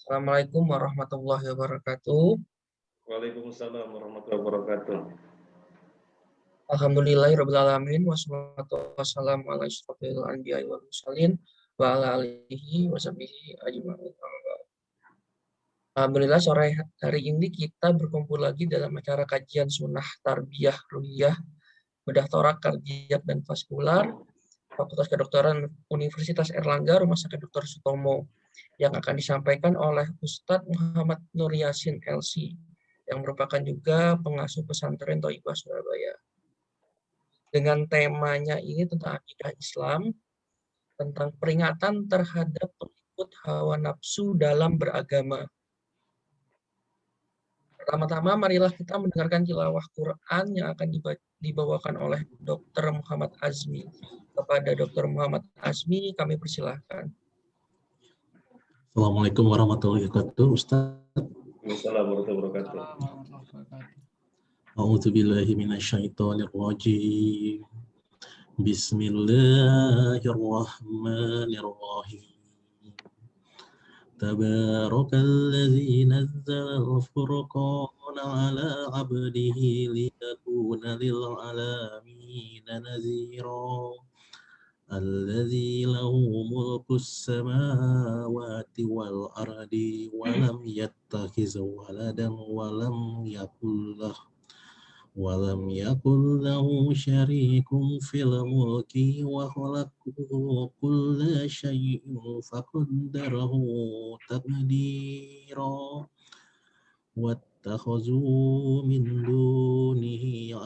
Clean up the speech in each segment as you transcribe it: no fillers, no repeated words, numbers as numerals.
Assalamualaikum warahmatullahi wabarakatuh. Waalaikumsalam warahmatullahi wabarakatuh. Alhamdulillahirabbil alamin wassalatu wassalamu ala asyrofil anbiya'i wal mursalin wa ala alihi washabihi ajmain. Alhamdulillah sore hari ini kita berkumpul lagi dalam acara kajian sunnah tarbiyah ruhiyah bedah torak kardiak dan vaskular Fakultas Kedokteran Universitas Erlangga Rumah Sakit Dr. Sutomo yang akan disampaikan oleh Ustadz Muhammad Nur Yasin LC yang merupakan juga pengasuh pesantren Thaibah Surabaya. Dengan temanya ini tentang akidah Islam, tentang peringatan terhadap pengikut hawa nafsu dalam beragama. Pertama-tama marilah kita mendengarkan tilawah Quran yang akan dibawakan oleh Dr. Muhammad Azmi. Kepada Dr. Muhammad Azmi kami persilahkan. Assalamualaikum warahmatullahi wabarakatuh, Ustaz. Waalaikumsalam warahmatullahi wabarakatuh. A'udzubillahi minasyaitonirrajim. Bismillahirrahmanirrahim. Tabarakalladzi nazzala al-furqana 'ala 'abdihi liyakuna lil 'alamina nazira. الذي له ملك السماوات والأرض ولم يتخذ ولدا ولم يكن له شريك في الملك وخلق كل شيء فقدره تقديرا واتخذوا من دونه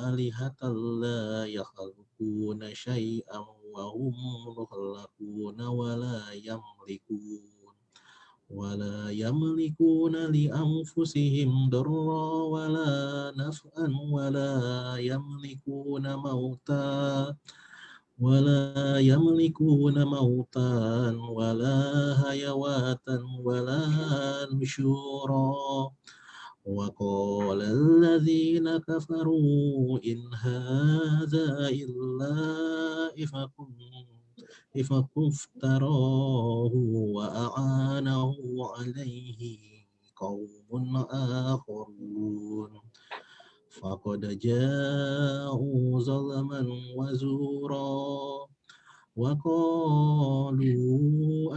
آلهة لا يخلقون شيئا وهم يخلقون ولا يملكون لأنفسهم ضرا ولا نفعا ولا يملكون موتا ولا حيواتا ولا نشورا وقال الذين كفروا إن هذا إلا إفك افتراه وأعانه عليه قوم آخرون فقد جاءوا ظلما وزورا وقالوا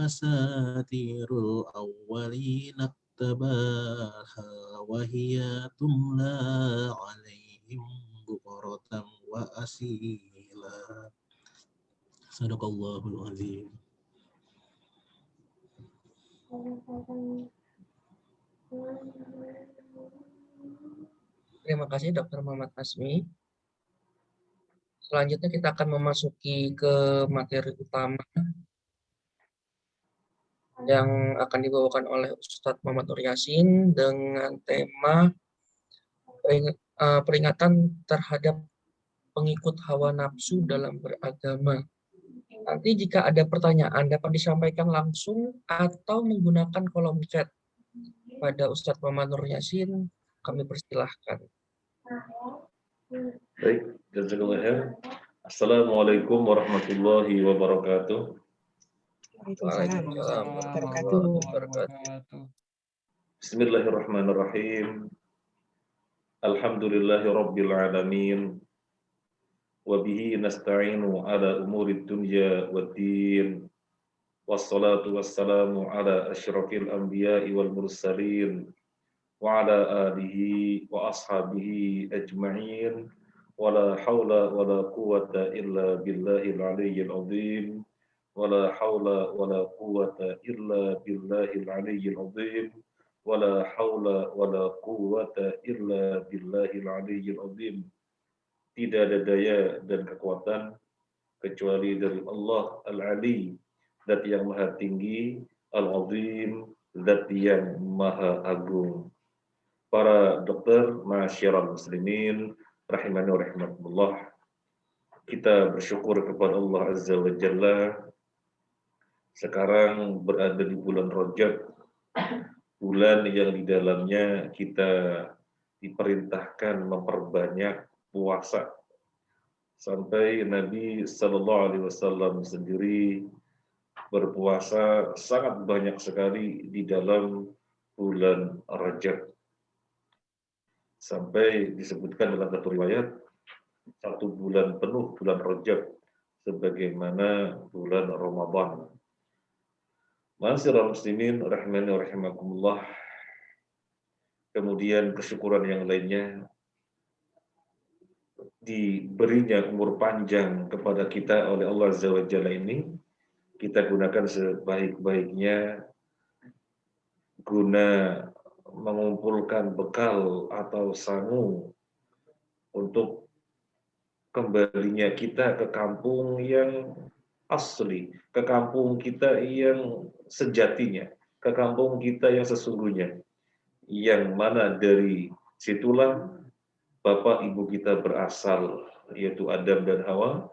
أساطير الأولين اكتباها وهي تملى عليهم بكرة وأصيلا. Sadaqallahul azim. Terima kasih Dr. Muhammad Azmi. Selanjutnya kita akan memasuki ke materi utama yang akan dibawakan oleh Ustadz Muhammad Nur Yasin dengan tema peringatan terhadap pengikut hawa nafsu dalam beragama. Nanti jika ada pertanyaan dapat disampaikan langsung atau menggunakan kolom chat pada Ustadz Muhammad Nur Yasin. Kami persilahkan. Baik, jazakallahu khair. Assalamualaikum warahmatullahi wabarakatuh. Waalaikumsalam warahmatullahi wabarakatuh. Bismillahirrahmanirrahim. Alhamdulillahi rabbil alamin. Wa bihi nasta'inu ala umuri dunya waddin. Wassalatu wassalamu ala asyrafil anbiya'i wal mursalin wa ala alihi wa ashabihi ajma'in. Wala hawla wala quwwata illa billahil aliyyil azim. Wala hawla wala quwwata illa billahil aliyyil azim. Wala hawla wala quwwata illa billahil aliyyil azim. Tidak ada daya dan kekuatan kecuali dari Allah Al-Ali, Zat yang maha tinggi, Al-Azim, Zat yang maha agung. Para dokter, ma'asyiral muslimin, rahimani wa rahimakumullah, kita bersyukur kepada Allah Azza wa Jalla. Sekarang berada di bulan Rajab, bulan yang di dalamnya kita diperintahkan memperbanyak puasa. Sampai Nabi Sallallahu Alaihi Wasallam sendiri berpuasa sangat banyak sekali di dalam bulan Rajab. Sampai disebutkan dalam satu riwayat 1 bulan penuh bulan Rajab sebagaimana bulan Ramadan. Ma'asyiral muslimin rahimani wa rahimakumullah. Kemudian kesyukuran yang lainnya, diberinya umur panjang kepada kita oleh Allah Azza wa Jalla ini, kita gunakan sebaik-baiknya guna mengumpulkan bekal atau sangu untuk kembalinya kita ke kampung yang asli, ke kampung kita yang sejatinya, ke kampung kita yang sesungguhnya, yang mana dari situlah bapak ibu kita berasal, yaitu Adam dan Hawa.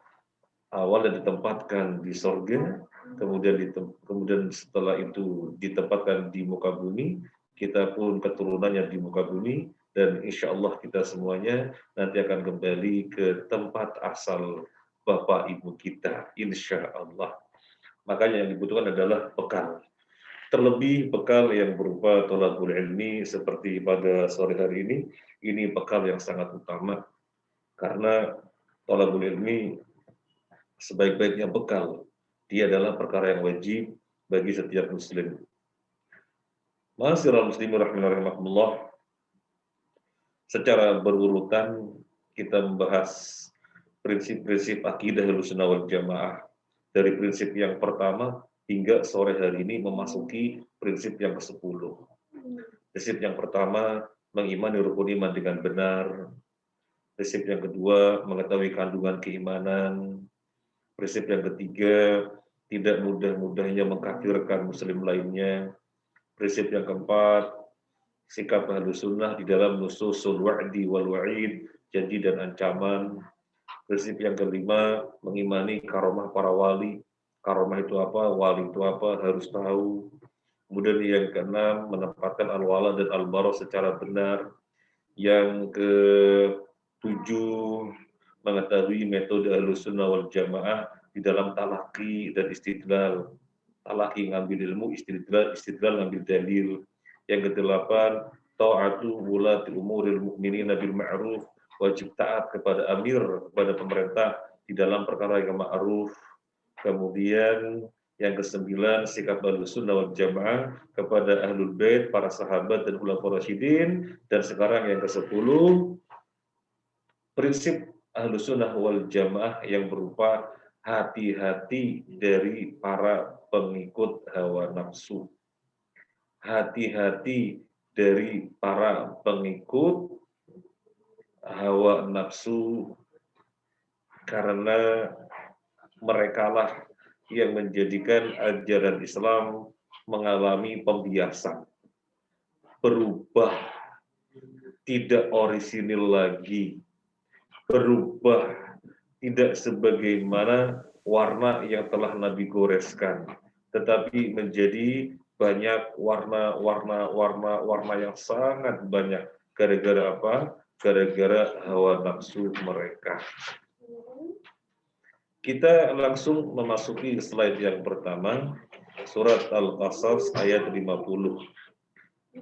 Awalnya ditempatkan di sorga, kemudian setelah itu ditempatkan di muka bumi, kita pun keturunannya di muka bumi, dan insya Allah kita semuanya nanti akan kembali ke tempat asal bapak ibu kita, insya Allah. Makanya yang dibutuhkan adalah bekal. Terlebih bekal yang berupa thalabul ilmi seperti pada sore hari ini bekal yang sangat utama. Karena thalabul ilmi sebaik-baiknya bekal, dia adalah perkara yang wajib bagi setiap muslim. Ma'asyiral muslimin rahimani wa rahimakumullah. Secara berurutan kita membahas prinsip-prinsip akidah Ahlussunnah wal Jamaah dari prinsip yang pertama hingga sore hari ini memasuki prinsip yang ke-10. Prinsip yang pertama, mengimani rukun iman dengan benar. Prinsip yang kedua, mengetahui kandungan keimanan. Prinsip yang ketiga, tidak mudah-mudahnya mengkafirkan muslim lainnya. Prinsip yang keempat, sikap Ahlussunnah di dalam nususul wa'di wal wa'id, janji dan ancaman. Prinsip yang kelima, mengimani karomah para wali. Karomah itu apa? Wali itu apa? Harus tahu. Kemudian yang keenam, menempatkan al-wala dan al-bara secara benar. Yang ketujuh, mengetahui metode Ahlussunnah wal Jamaah di dalam talaki dan istidlal. Talaki ngambil ilmu, istidlal ngambil dalil. Yang kedelapan, ta'atu wulati umuril mu'minina bil ma'ruf, wajib taat kepada amir, kepada pemerintah di dalam perkara yang ma'ruf. Kemudian yang kesembilan, sikap Ahlussunnah wal Jamaah kepada Ahlul Bait, para sahabat dan khulafaur rasyidin. Dan sekarang yang ke-10, prinsip Ahlussunnah wal Jamaah yang berupa hati-hati dari para pengikut hawa nafsu. Hati-hati dari para pengikut hawa nafsu, karena merekalah yang menjadikan ajaran Islam mengalami pembiasan, berubah, tidak orisinil lagi, berubah, tidak sebagaimana warna yang telah Nabi goreskan, tetapi menjadi banyak warna yang sangat banyak. Gara-gara apa? Gara-gara hawa nafsu mereka. Kita langsung memasuki slide yang pertama, surat Al-Qasas ayat 50.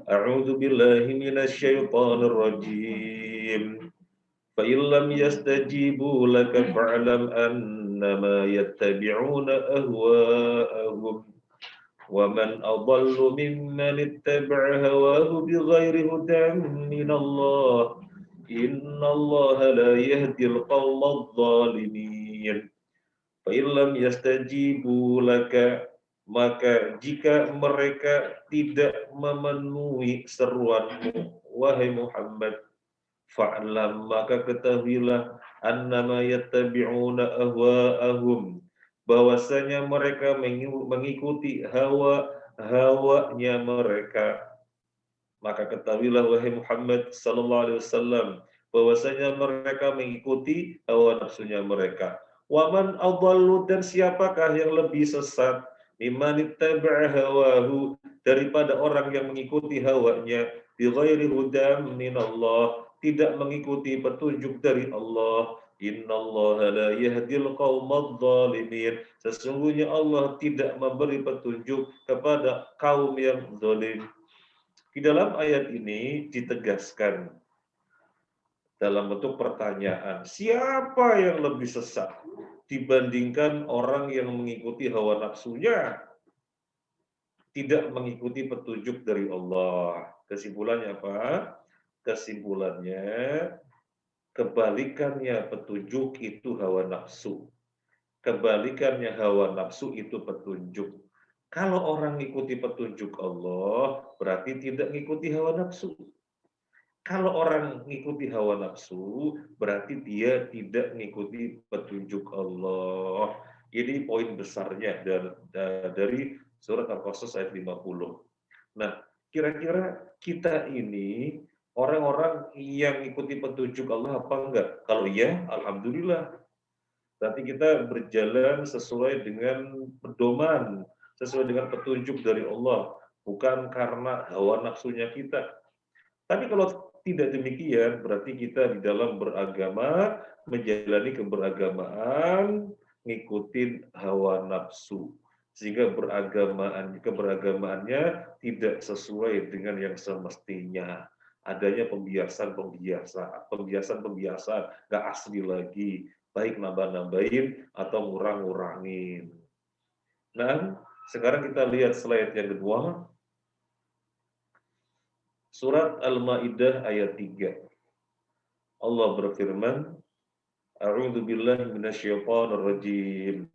A'udzu billahi minasyaitonir rajim. Fa illam yastajibu laka fa'lam annama yattabi'una ahwa'ahum wa man adallu mimman ittaba'a hawahu bighairi hudan minallah innallaha la yahdil qaumadh dhalimin. Fa illam yastajibu laka, maka jika mereka tidak memenuhi seruanmu wahai Muhammad, fa'lam, maka ketahuilah annama yattabi'una ahwa'ahum, bahwasanya mereka mengikuti hawanya mereka. Maka ketahuilah wahai Muhammad sallallahu alaihi wasallam, bahwasanya mereka mengikuti hawa nafsunya mereka. Waman adallu, dan siapakah yang lebih sesat, mimman ittaba'a hawahu, daripada orang yang mengikuti hawanya, bighairi hudam minallah, tidak mengikuti petunjuk dari Allah. Innallaha la yahdil qaumadh dhalimin, sesungguhnya Allah tidak memberi petunjuk kepada kaum yang zalim. Di dalam ayat ini ditegaskan dalam bentuk pertanyaan, siapa yang lebih sesat dibandingkan orang yang mengikuti hawa nafsunya, tidak mengikuti petunjuk dari Allah. Kesimpulannya apa? Kesimpulannya, kebalikannya petunjuk itu hawa nafsu. Kebalikannya hawa nafsu itu petunjuk. Kalau orang mengikuti petunjuk Allah, berarti tidak mengikuti hawa nafsu. Kalau orang mengikuti hawa nafsu, berarti dia tidak mengikuti petunjuk Allah. Ini poin besarnya dari surat Al-Qasas ayat 50. Nah, kira-kira kita ini orang-orang yang mengikuti petunjuk Allah apa enggak? Kalau iya, alhamdulillah. Berarti kita berjalan sesuai dengan pedoman, sesuai dengan petunjuk dari Allah, bukan karena hawa nafsunya kita. Tapi kalau tidak demikian, berarti kita di dalam beragama, menjalani keberagamaan, ngikutin hawa nafsu. Sehingga keberagamaannya tidak sesuai dengan yang semestinya. Adanya pembiasan-pembiasan, nggak asli lagi, baik nambah-nambahin atau ngurang-ngurangin. Nah, sekarang kita lihat slide yang kedua. Surat Al-Maidah ayat 3. Allah berfirman, A'udzu billahi minasyaitonir rajim.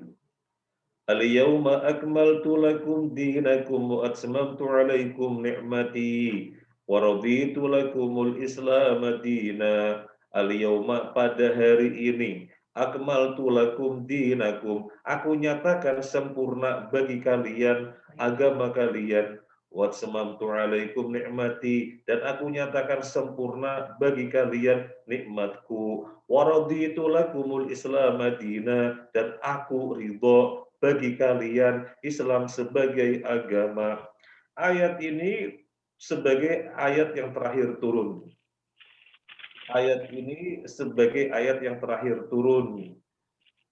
Al-yawma akmaltu lakum dinakum wa atmamtu 'alaikum ni'mati wa raditu lakumul Islam dina. Al-yawma, pada hari ini, akmaltu lakum dinakum, aku nyatakan sempurna bagi kalian agama kalian. Watsamamtu 'alaikum ni'mati, dan aku nyatakan sempurna bagi kalian nikmatku. Waraditu lakumul Islam madina, dan aku ridho bagi kalian Islam sebagai agama. Ayat ini sebagai ayat yang terakhir turun. Ayat ini sebagai ayat yang terakhir turun.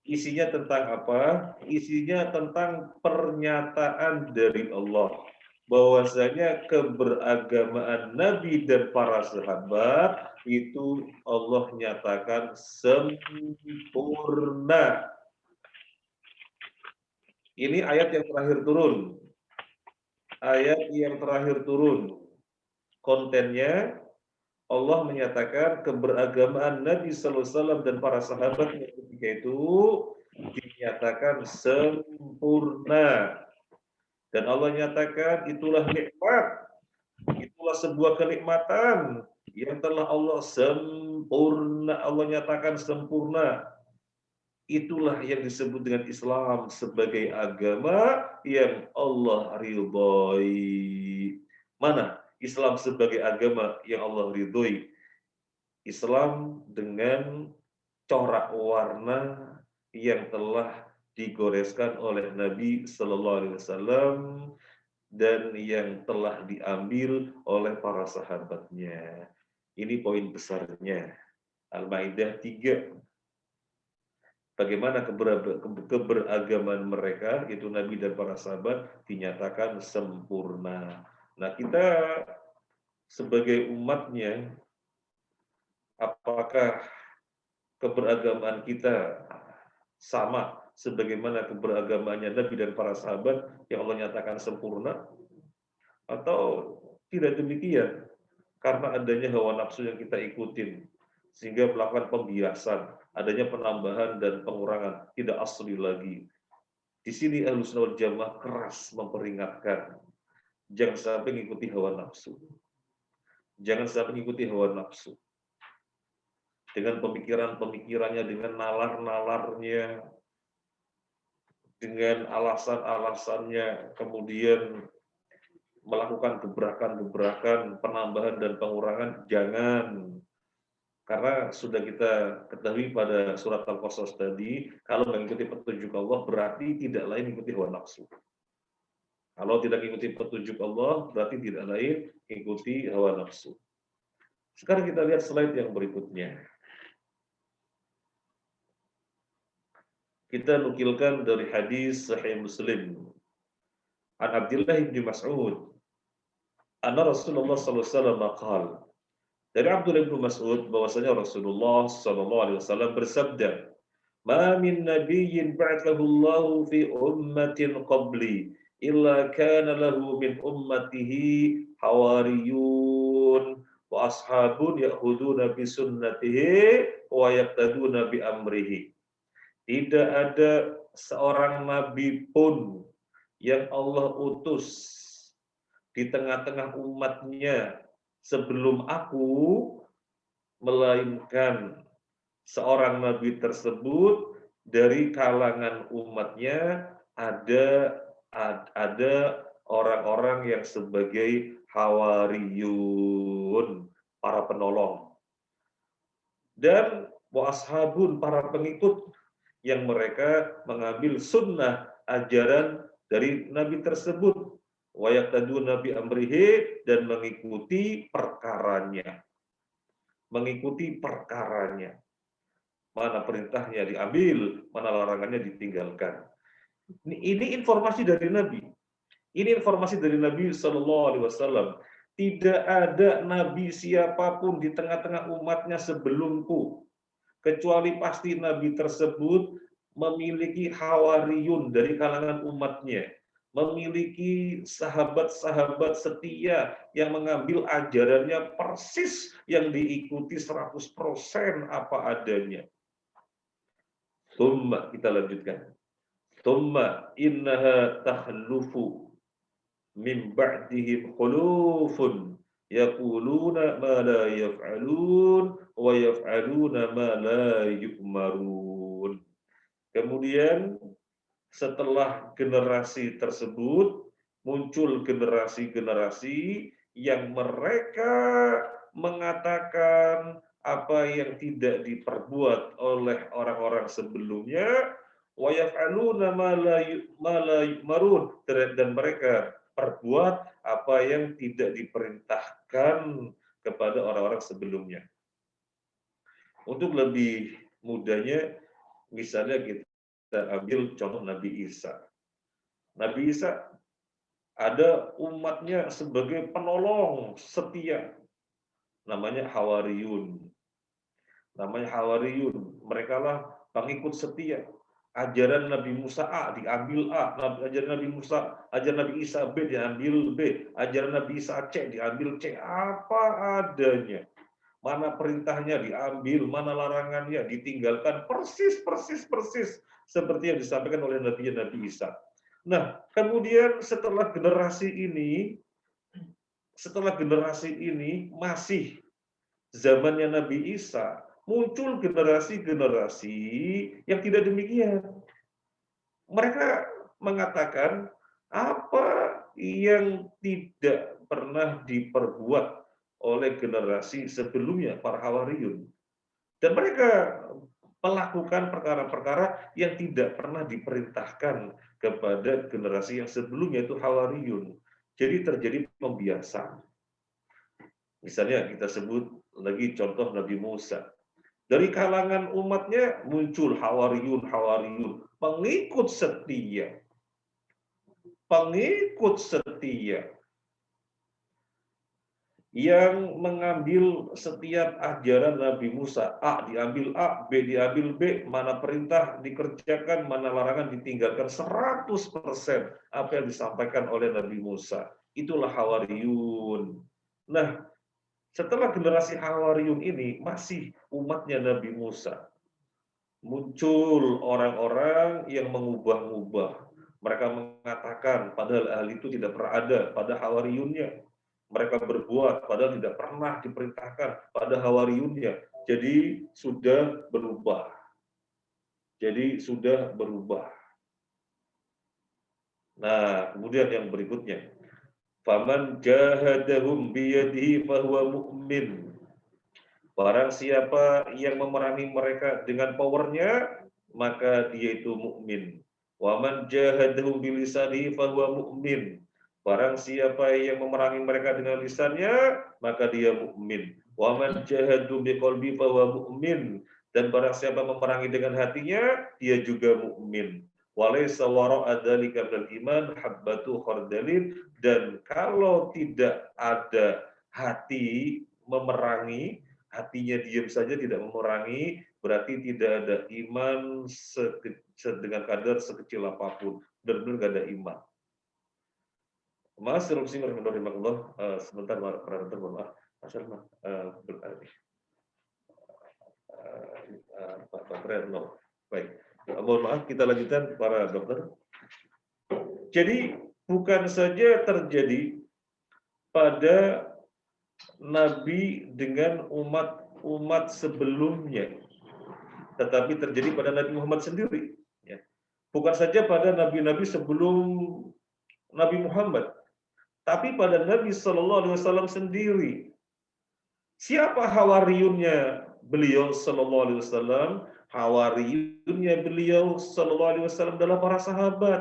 Isinya tentang apa? Isinya tentang pernyataan dari Allah bahwasanya keberagamaan Nabi dan para sahabat itu Allah nyatakan sempurna. Ini ayat yang terakhir turun. Ayat yang terakhir turun. Kontennya Allah menyatakan keberagamaan Nabi Sallallahu Alaihi Wasallam dan para sahabatnya ketika itu dinyatakan sempurna. Dan Allah nyatakan itulah nikmat, itulah sebuah kenikmatan yang telah Allah sempurna, Allah nyatakan sempurna. Itulah yang disebut dengan Islam sebagai agama yang Allah ridhoi. Mana Islam sebagai agama yang Allah ridhoi? Islam dengan corak warna yang telah digoreskan oleh Nabi Sallallahu Alaihi Wasallam dan yang telah diambil oleh para sahabatnya. Ini poin besarnya. Al-Maidah 3. Bagaimana keberagaman mereka, itu Nabi dan para sahabat, dinyatakan sempurna. Nah, kita sebagai umatnya, apakah keberagaman kita sama sebagaimana keberagamaannya Nabi dan para sahabat yang Allah nyatakan sempurna, atau tidak demikian karena adanya hawa nafsu yang kita ikutin sehingga melakukan pembiasan, adanya penambahan dan pengurangan, tidak asli lagi. Di sini Ahlussunnah wal Jamaah keras memperingatkan, jangan sampai mengikuti hawa nafsu. Jangan sampai mengikuti hawa nafsu. Dengan pemikiran-pemikirannya, dengan nalar-nalarnya, dengan alasan-alasannya, kemudian melakukan gebrakan-gebrakan, penambahan dan pengurangan, jangan. Karena sudah kita ketahui pada surat Al-Qasas tadi, kalau mengikuti petunjuk Allah berarti tidak lain mengikuti hawa nafsu. Kalau tidak mengikuti petunjuk Allah berarti tidak lain mengikuti hawa nafsu. Sekarang kita lihat slide yang berikutnya. Kita nukilkan dari hadis Sahih Muslim. An Abdullah bin Mas'ud. anna Rasulullah sallallahu alaihi wasallam qala, dari Abdullah bin Mas'ud bahwasanya Rasulullah sallallahu alaihi wasallam bersabda, "Ma min nabiyyin ba'athahu Allahu fi ummatin qabli illa kana lahu min ummatihi hawariyun wa ashabun ya'khuduna bi sunnatihi wa yaqtaduna bi amrihi." Tidak ada seorang nabi pun yang Allah utus di tengah-tengah umatnya sebelum aku, melainkan seorang nabi tersebut dari kalangan umatnya ada orang-orang yang sebagai hawariyun, para penolong, dan wa ashabun, para pengikut yang mereka mengambil sunnah ajaran dari nabi tersebut, wa yaqtaduna bi amrihi, dan mengikuti perkaranya. Mengikuti perkaranya. Mana perintahnya diambil, mana larangannya ditinggalkan. Ini informasi dari Nabi. Ini informasi dari Nabi Shallallahu Alaihi Wasallam. Tidak ada nabi siapapun di tengah-tengah umatnya sebelumku, kecuali pasti nabi tersebut memiliki hawariyun dari kalangan umatnya, memiliki sahabat-sahabat setia yang mengambil ajarannya persis, yang diikuti 100% apa adanya. Tsumma, kita lanjutkan. Tsumma innaha takhlufu min ba'dihim khulufun yaquluna ma la yaf'alun wa yaf'aluna ma la yu'marun. Kemudian setelah generasi tersebut muncul generasi-generasi yang mereka mengatakan apa yang tidak diperbuat oleh orang-orang sebelumnya, wa yaf'aluna ma la yu'marun, dan mereka perbuat apa yang tidak diperintahkan kepada orang-orang sebelumnya. Untuk lebih mudahnya, misalnya kita ambil contoh Nabi Isa. Nabi Isa ada umatnya sebagai penolong setia, namanya Hawariyun. Namanya Hawariyun, mereka lah pengikut setia. Ajaran Nabi Musa A diambil A, ajaran Nabi Musa, ajaran Nabi Isa B diambil B, ajaran Nabi Isa C diambil C, apa adanya. Mana perintahnya diambil, mana larangannya ditinggalkan, persis seperti yang disampaikan oleh Nabi Isa. Nah, kemudian setelah generasi ini masih zamannya Nabi Isa, muncul generasi-generasi yang tidak demikian. Mereka mengatakan apa yang tidak pernah diperbuat oleh generasi sebelumnya, para hawariyun. Dan mereka melakukan perkara-perkara yang tidak pernah diperintahkan kepada generasi yang sebelumnya, itu hawariyun. Jadi terjadi pembiasan. Misalnya kita sebut lagi contoh Nabi Musa. Dari kalangan umatnya muncul hawariyun, pengikut setia. Yang mengambil setiap ajaran Nabi Musa. A diambil A, B diambil B, mana perintah dikerjakan, mana larangan ditinggalkan, 100% apa yang disampaikan oleh Nabi Musa. Itulah hawariyun. Nah, setelah generasi hawariyun ini masih umatnya Nabi Musa, muncul orang-orang yang mengubah-ubah. Mereka mengatakan padahal hal itu tidak pernah ada pada hawariyunnya. Mereka berbuat padahal tidak pernah diperintahkan pada hawariyunnya. Jadi sudah berubah. Nah, kemudian yang berikutnya, faman jahadahum biyadihi fahuwa mu'min. Barang siapa yang memerangi mereka dengan powernya, maka dia itu mukmin. Wa man jahadahum bilisanihi fahuwa mu'min. Barang siapa yang memerangi mereka dengan lisannya, maka dia mukmin. Wa man jahadu biqalbi fahuwa mu'min. Dan barang siapa memerangi dengan hatinya, dia juga mukmin. walaysa wara'a dzalika minal iman habbatu khardalin, dan kalau tidak ada hati memerangi, hatinya diam saja tidak memerangi, berarti tidak ada iman dengan kadar sekecil apapun, benar-benar nggak ada iman. Mas Rumsi warahmatullah, sebentar para dokter, mohon maaf, Mas Arman, Pak Retno. Baik, mohon maaf, kita lanjutkan para dokter. Jadi bukan saja terjadi pada Nabi dengan umat sebelumnya, tetapi terjadi pada Nabi Muhammad sendiri. Ya. Bukan saja pada nabi-nabi sebelum Nabi Muhammad, tapi pada Nabi Shallallahu Alaihi Wasallam sendiri. Siapa hawariyunnya beliau Shallallahu Alaihi Wasallam? Hawariyunnya beliau Shallallahu Alaihi Wasallam adalah para sahabat.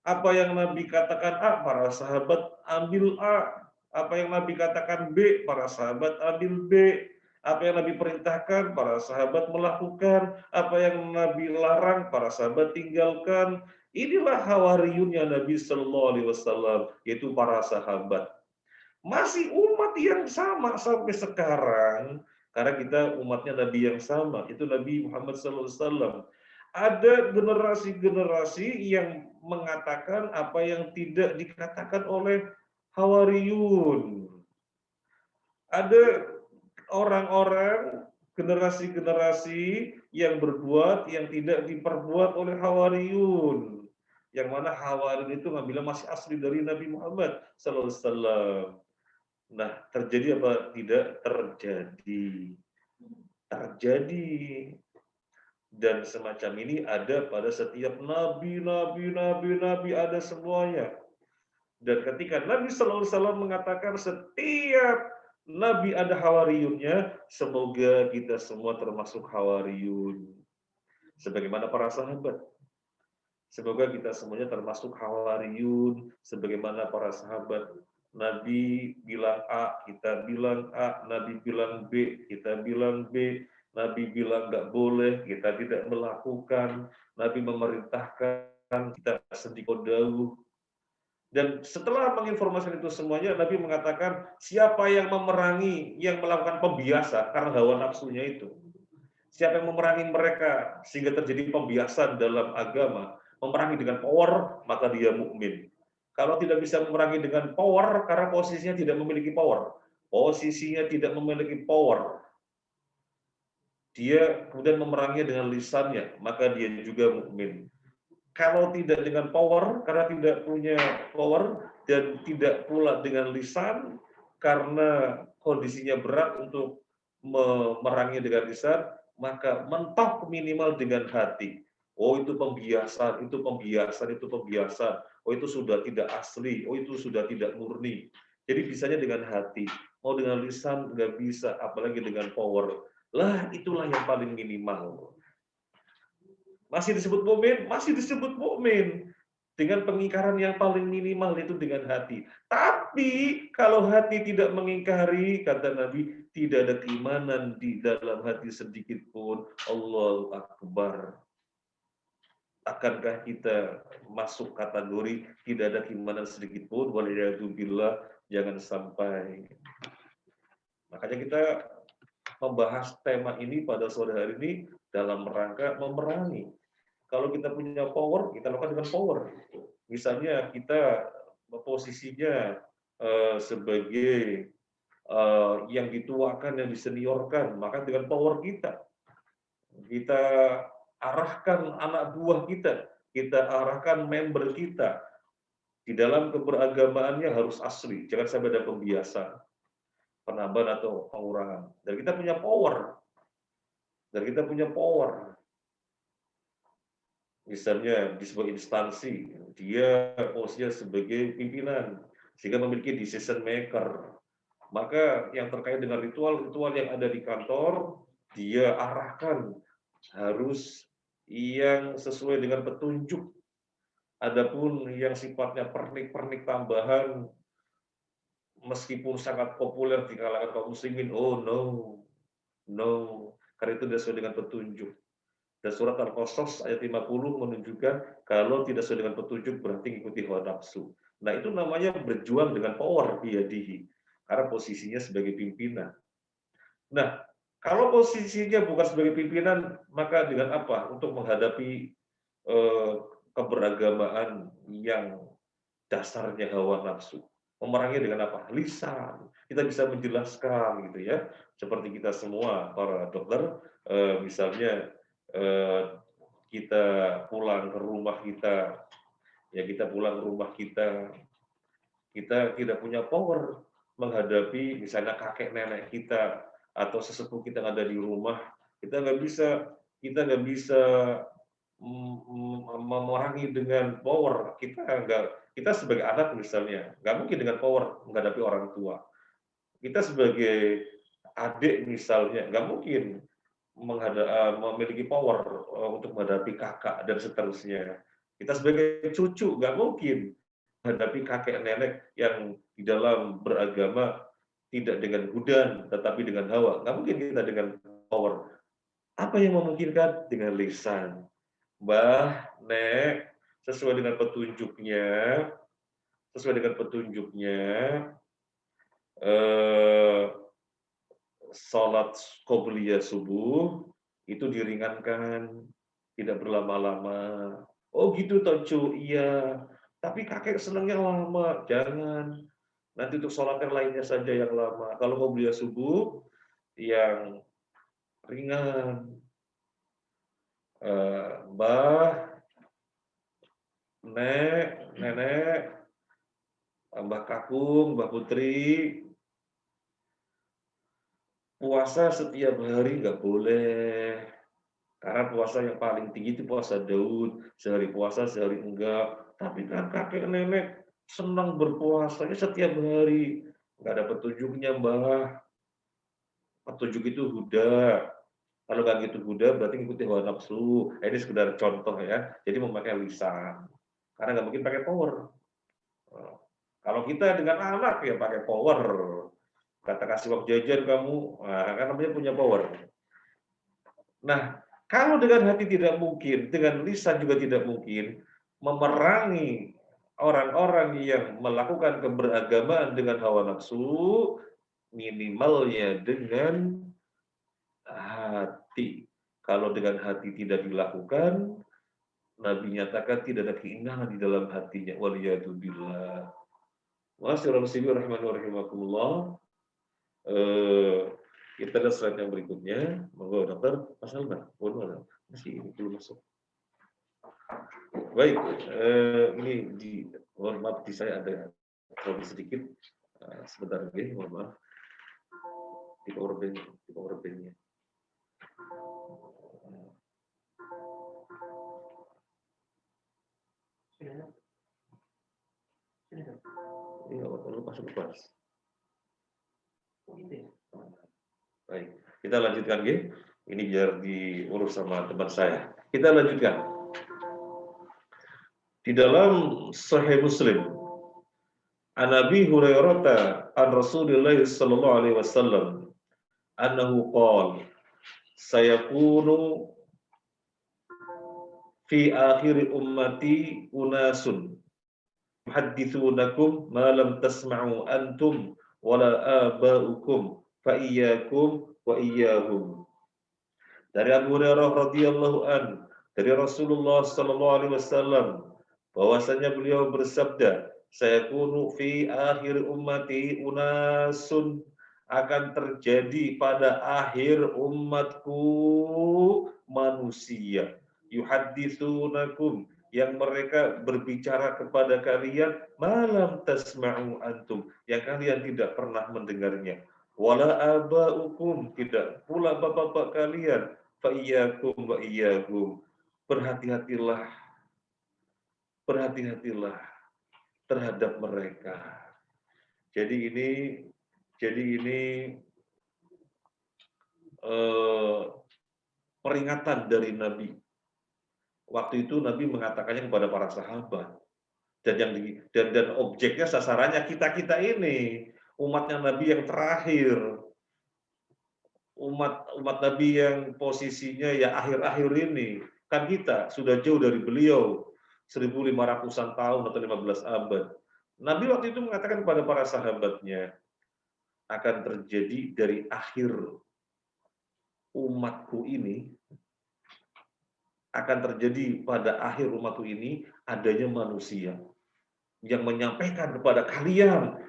Apa yang Nabi katakan A, para sahabat ambil A. Apa yang Nabi katakan B, para sahabat ambil B. Apa yang Nabi perintahkan, para sahabat melakukan. Apa yang Nabi larang, para sahabat tinggalkan. Inilah hawariyunnya Nabi Shallallahu Alaihi Wasallam, yaitu para sahabat. Masih umat yang sama sampai sekarang, karena kita umatnya Nabi yang sama, itu Nabi Muhammad SAW. Ada generasi-generasi yang mengatakan apa yang tidak dikatakan oleh hawariyun. Ada orang-orang, generasi-generasi yang berbuat yang tidak diperbuat oleh hawariyun. Yang mana hawariyun itu ngambilnya masih asli dari Nabi Muhammad SAW. Nah, terjadi apa? Tidak terjadi. Terjadi. Dan semacam ini ada pada setiap nabi ada semuanya. Dan ketika Nabi SAW mengatakan setiap nabi ada hawariyunnya, semoga kita semua termasuk hawariyun. Sebagaimana para sahabat. Semoga kita semuanya termasuk hawariyun, sebagaimana para sahabat. Nabi bilang A, kita bilang A. Nabi bilang B, kita bilang B. Nabi bilang nggak boleh, kita tidak melakukan. Nabi memerintahkan, kita sedikit dahulu. Dan setelah menginformasikan itu semuanya, Nabi mengatakan, siapa yang memerangi, yang melakukan pembiasa karena hawa nafsunya itu. Siapa yang memerangi mereka sehingga terjadi pembiasan dalam agama, memerangi dengan power, maka dia mukmin. Kalau tidak bisa memerangi dengan power, karena posisinya tidak memiliki power, dia kemudian memeranginya dengan lisannya, maka dia juga mukmin. Kalau tidak dengan power, karena tidak punya power, dan tidak pula dengan lisan, karena kondisinya berat untuk memerangi dengan lisan, maka mentok minimal dengan hati. Oh, itu pembiasan, itu pembiasan, itu pembiasan. Oh, itu sudah tidak asli. Oh, itu sudah tidak murni. Jadi bisanya dengan hati. Mau dengan lisan nggak bisa, apalagi dengan power. Lah, itulah yang paling minimal. Masih disebut mukmin? Masih disebut mukmin. Dengan pengingkaran yang paling minimal itu dengan hati. Tapi kalau hati tidak mengingkari, kata Nabi, tidak ada keimanan di dalam hati sedikit pun. Allahu Akbar. Akankah kita masuk kategori tidak ada keimanan sedikit pun? Waliyadzubillah, jangan sampai. Makanya kita membahas tema ini pada sore hari ini dalam rangka memerangi. Kalau kita punya power, kita lakukan dengan power. Misalnya kita posisinya sebagai yang dituakan, yang diseniorkan, maka dengan power kita arahkan anak buah kita arahkan member kita. Di dalam keberagamaannya harus asli, jangan sampai ada pembiasan, penambahan atau pengurangan. Dan kita punya power. Misalnya di sebuah instansi, dia posisinya sebagai pimpinan, sehingga memiliki decision maker. Maka yang terkait dengan ritual-ritual yang ada di kantor, dia arahkan harus yang sesuai dengan petunjuk. Adapun yang sifatnya pernik-pernik tambahan, meskipun sangat populer di kalangan kaum muslimin, oh no, karena itu tidak sesuai dengan petunjuk. Dan surat Al-Qasas ayat 50 menunjukkan kalau tidak sesuai dengan petunjuk berarti mengikuti hawa nafsu. Nah, itu namanya berjuang dengan power biyadihi, karena posisinya sebagai pimpinan. Nah, kalau posisinya bukan sebagai pimpinan, maka dengan apa untuk menghadapi keberagamaan yang dasarnya hawa nafsu? Memerangi dengan apa? Lisan. Kita bisa menjelaskan gitu ya. Seperti kita semua para dokter, misalnya kita pulang ke rumah kita, ya kita pulang ke rumah kita tidak punya power menghadapi misalnya kakek nenek kita atau sesepuh kita yang ada di rumah, kita nggak bisa memerangi dengan power. Kita sebagai anak misalnya nggak mungkin dengan power menghadapi orang tua. Kita sebagai adik misalnya nggak mungkin memiliki power untuk menghadapi kakak dan seterusnya. Kita sebagai cucu nggak mungkin menghadapi kakek nenek yang di dalam beragama tidak dengan hudan tetapi dengan hawa. Nggak mungkin kita dengan power. Apa yang memungkinkan? Dengan lisan. Mbah, Nek, sesuai dengan petunjuknya, sholat qobliyah subuh itu diringankan, tidak berlama-lama. Oh gitu toh cu, iya. Tapi kakek senangnya lama, jangan. Nanti untuk sholat yang lainnya saja yang lama. Kalau qobliyah subuh yang ringan. Mbah, Nek, Nenek, Mbah Kakung, Mbah Putri, puasa setiap hari nggak boleh. Karena puasa yang paling tinggi itu puasa Daud, sehari puasa, sehari enggak. Tapi kan kakek nenek senang berpuasanya setiap hari. Nggak ada petunjuknya, Mbah. Petunjuk itu huda. Kalau nggak gitu huda, berarti ngikuti hawa nafsu. Ini sekedar contoh ya. Jadi memakai lisan. Karena nggak mungkin pakai power. Kalau kita dengan anak ya pakai power. Kata kasih uang jajan kamu, nah, kan namanya punya power. Nah, kalau dengan hati tidak mungkin, dengan lisan juga tidak mungkin, memerangi orang-orang yang melakukan keberagamaan dengan hawa nafsu, minimalnya dengan hati. Kalau dengan hati tidak dilakukan, Nabi nyatakan tidak ada keindahan di dalam hatinya. Waliyadzubillah. Masyaallah muslimin rahimakumullah. Kita lihat slide yang berikutnya. Monggo dokter, Mas Alman, masih ini belum masuk. Baik, ini mohon maaf di saya ada problem sedikit. Sebentar lagi, mohon maaf. Di powerbank-nya. Ini nggak perlu lepas. Baik, kita lanjutkan G. Ini biar diurus sama teman saya. Kita lanjutkan. Di dalam Sahih Muslim, an Abi Hurairah an Rasulullah sallallahu alaihi wasallam annahu qala sayakunu fi akhir ummati unasun yuhaddithunakum ma lam tasma'u antum wala aba'ukum fa iyyakum wa iyyahum. Dari Abu Hurairah radhiyallahu an, dari Rasulullah sallallahu alaihi wasallam bahwasanya beliau bersabda, sayakunu fi akhir ummati unasun, akan terjadi pada akhir umatku manusia yuhadditsunakum, yang mereka berbicara kepada kalian malam tasma'u antum, yang kalian tidak pernah mendengarnya, wala aba'ukum, tidak pula bapak-bapak kalian, fa iyyakum wa iyyahum, berhati-hatilah terhadap mereka. Jadi ini peringatan dari Nabi. Waktu itu Nabi mengatakannya kepada para sahabat, dan objeknya, sasarannya kita ini, umatnya Nabi yang terakhir. umat Nabi yang posisinya ya akhir-akhir ini, kan kita sudah jauh dari beliau 1.500-an tahun atau 15 abad. Nabi waktu itu mengatakan kepada para sahabatnya, akan terjadi dari akhir umatku ini, akan terjadi pada akhir umatku ini adanya manusia yang menyampaikan kepada kalian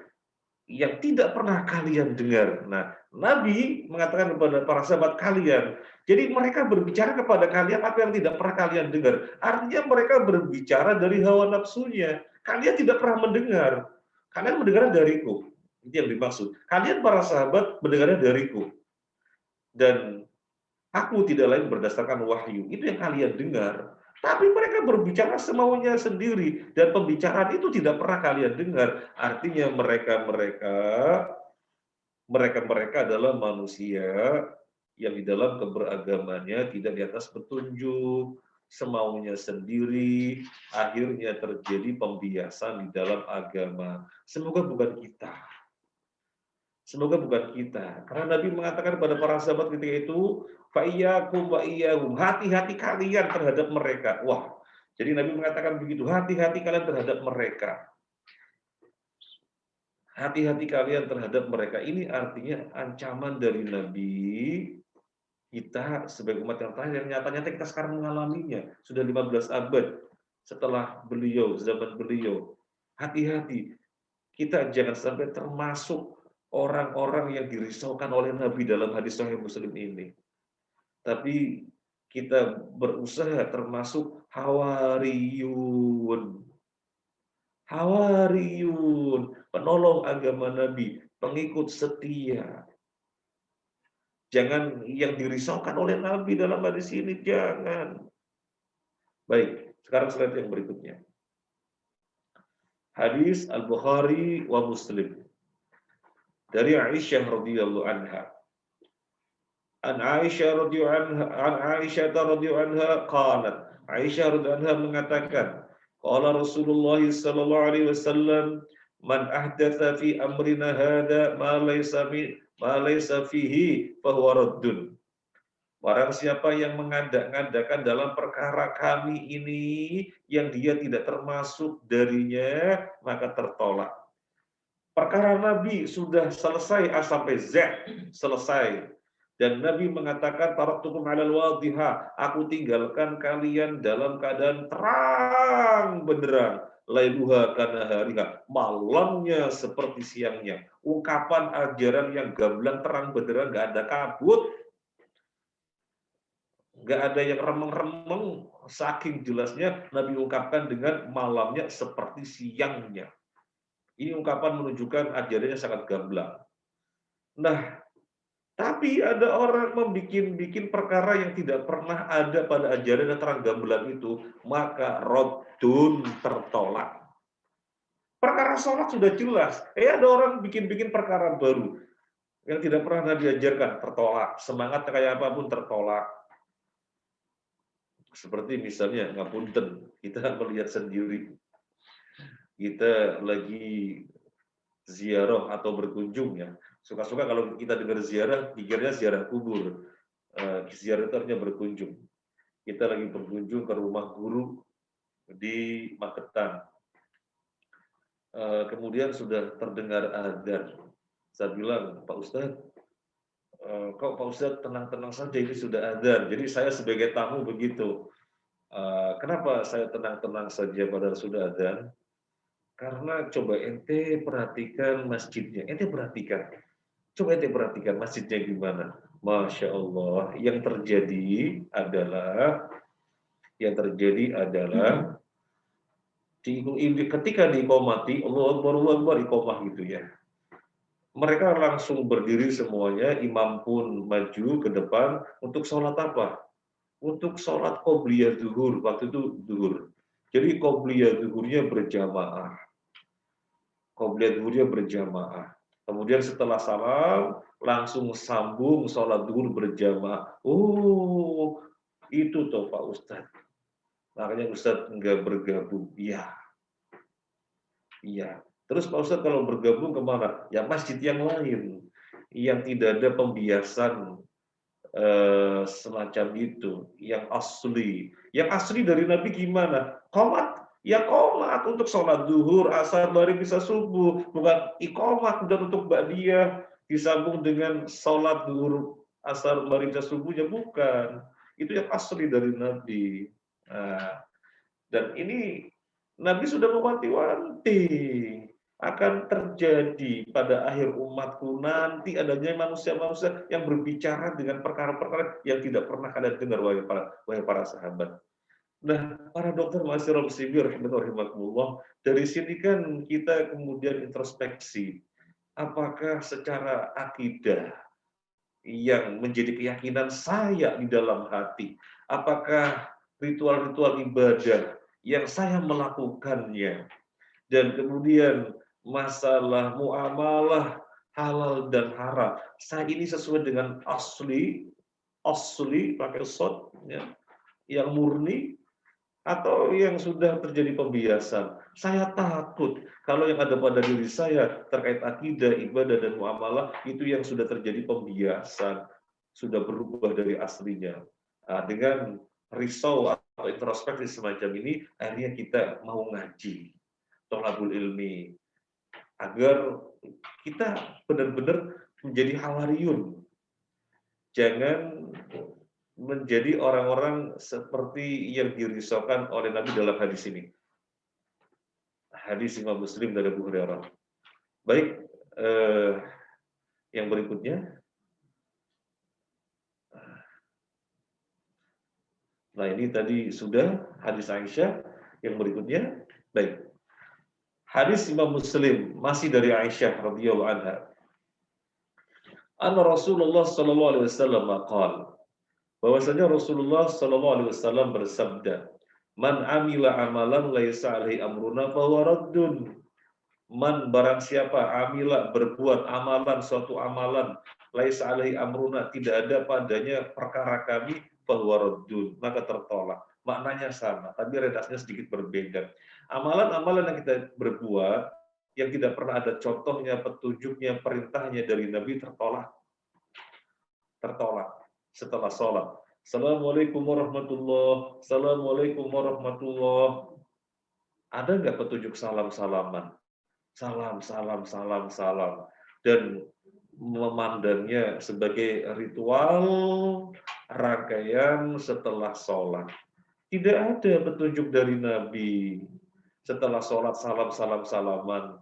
yang tidak pernah kalian dengar. Nah, Nabi mengatakan kepada para sahabat kalian, jadi mereka berbicara kepada kalian apa yang tidak pernah kalian dengar. Artinya mereka berbicara dari hawa nafsunya. Kalian tidak pernah mendengar. Kalian mendengar dariku. Itu yang dimaksud. Kalian para sahabat mendengarnya dariku. Dan aku tidak lain berdasarkan wahyu. Itu yang kalian dengar. Tapi mereka berbicara semaunya sendiri. Dan pembicaraan itu tidak pernah kalian dengar. Artinya mereka adalah manusia yang di dalam keberagamannya tidak di atas petunjuk, semaunya sendiri, akhirnya terjadi pembiasan di dalam agama. Semoga bukan kita. Semoga bukan kita. Karena Nabi mengatakan kepada para sahabat ketika itu, "Fa'iyyakum wa iyyahum." Hati-hati kalian terhadap mereka. Wah, jadi Nabi mengatakan begitu, hati-hati kalian terhadap mereka. Hati-hati kalian terhadap mereka. Ini artinya ancaman dari Nabi kita sebagai umat yang terakhir. Nyata-nyata kita sekarang mengalaminya. Sudah 15 abad setelah beliau, zaman beliau. Hati-hati. Kita jangan sampai termasuk orang-orang yang dirisaukan oleh Nabi dalam hadis Sahih Muslim ini. Tapi kita berusaha termasuk hawariyun. Hawariyun, penolong agama Nabi, pengikut setia. Jangan yang dirisaukan oleh Nabi dalam hadis ini, jangan. Baik, sekarang slide yang berikutnya. Hadis Al-Bukhari wa Muslim. Dari Aisyah radhiyallahu anha. An Aisyah radhiyallahu anha qalat. Aisyah radhiyallahu anha mengatakan, qala Rasulullah sallallahu alaihi wasallam, man ahdatsa fi amrina hada ma laysa fihi fa huwa raddun. Barang siapa yang mengada-ngadakan dalam perkara kami ini yang dia tidak termasuk darinya, maka tertolak. Perkara Nabi sudah selesai A sampai Z, selesai. Dan Nabi mengatakan, taraktukum 'alal wadhiha, aku tinggalkan kalian dalam keadaan terang benderang. Lailuha kanahariha, malamnya seperti siangnya. Ungkapan ajaran yang gamblang terang benderang, nggak ada kabut, nggak ada yang remeng-remeng. Saking jelasnya Nabi ungkapkan dengan malamnya seperti siangnya. Ini ungkapan menunjukkan ajarannya sangat gamblang. Nah, tapi ada orang membuat perkara yang tidak pernah ada pada ajaran yang terang gamblang itu, maka raddun, tertolak. Perkara sholat sudah jelas. Ada orang bikin perkara baru yang tidak pernah diajarkan, tertolak. Semangatnya kayak apapun tertolak. Seperti misalnya, ngapunten, kita melihat sendiri. Kita lagi ziarah atau berkunjung ya. Suka-suka kalau kita dengar ziarah, pikirnya ziarah kubur. Ziarah itu artinya berkunjung. Kita lagi berkunjung ke rumah guru di Magetan. Kemudian sudah terdengar adzan. Saya bilang, Pak Ustadz, kok Pak Ustadz tenang-tenang saja, ini sudah adzan. Jadi saya sebagai tamu begitu. Kenapa saya tenang-tenang saja padahal sudah adzan? Karena coba ente perhatikan masjidnya, ente perhatikan. Coba ente perhatikan masjidnya gimana. Masya Allah, yang terjadi adalah ketika diiqomati, Allahu Akbar, iqomah gitu ya. Mereka langsung berdiri semuanya, imam pun maju ke depan untuk sholat apa? Untuk sholat qobliyah zuhur, waktu itu zuhur. Jadi qobliyah zuhurnya berjamaah. Kemudian setelah salam, langsung sambung sholat zuhur berjamaah. Oh, itu toh Pak Ustadz. Makanya Ustadz enggak bergabung. Iya. Terus Pak Ustadz kalau bergabung kemana? Ya masjid yang lain. Yang tidak ada pembiasan semacam itu, yang asli. Yang asli dari Nabi gimana? Qomat, ya qomat untuk sholat duhur, asar, maghrib, bisa subuh, bukan iqomat dan untuk ba'diyah disambung dengan sholat duhur, asar, maghrib, bisa subuhnya, bukan. Itu yang asli dari Nabi. Nah, dan ini Nabi sudah mewanti-wanti akan terjadi pada akhir umatku nanti adanya manusia-manusia yang berbicara dengan perkara-perkara yang tidak pernah kalian dengar, wahai para sahabat. Nah, para dokter ma'asyiral muslimin rahimakumullah, dari sini kan kita kemudian introspeksi, apakah secara akidah yang menjadi keyakinan saya di dalam hati, apakah ritual-ritual ibadah yang saya melakukannya, dan kemudian masalah muamalah halal dan haram, saya ini sesuai dengan asli pakai shot ya, yang murni, atau yang sudah terjadi pembiasan. Saya takut kalau yang ada pada diri saya terkait akidah, ibadah, dan muamalah itu yang sudah terjadi pembiasan, sudah berubah dari aslinya. Nah, dengan risau atau introspeksi semacam ini, akhirnya kita mau ngaji, tolabul ilmi, agar kita benar-benar menjadi hawariyun. Jangan menjadi orang-orang seperti yang dirisaukan oleh Nabi dalam hadis ini. Hadis Imam Muslim dari Abu Hurairah. Baik, yang berikutnya. Nah, ini tadi sudah hadis Aisyah. Yang berikutnya, baik. Hadis Imam Muslim masih dari Aisyah radhiyallahu anha. Anna Rasulullah sallallahu alaihi wasallam qala, bahwasanya Rasulullah sallallahu alaihi wasallam bersabda, "Man amila amalan laisa alaihi amruna fahuwa raddun." Man, barang siapa amila berbuat amalan, suatu amalan, laisa alaihi amruna, tidak ada padanya perkara kami, fahuwa raddun, maka tertolak. Maknanya sama, tapi redaksinya sedikit berbeda. Amalan-amalan yang kita berbuat yang tidak pernah ada contohnya, petunjuknya, perintahnya dari Nabi, tertolak. Tertolak setelah sholat. Assalamualaikum warahmatullahi, assalamualaikum warahmatullahi. Ada nggak petunjuk salam-salaman? Salam, salam, salam, salam. Dan memandangnya sebagai ritual rangkaian setelah sholat. Tidak ada petunjuk dari Nabi setelah sholat salam, salam, salaman.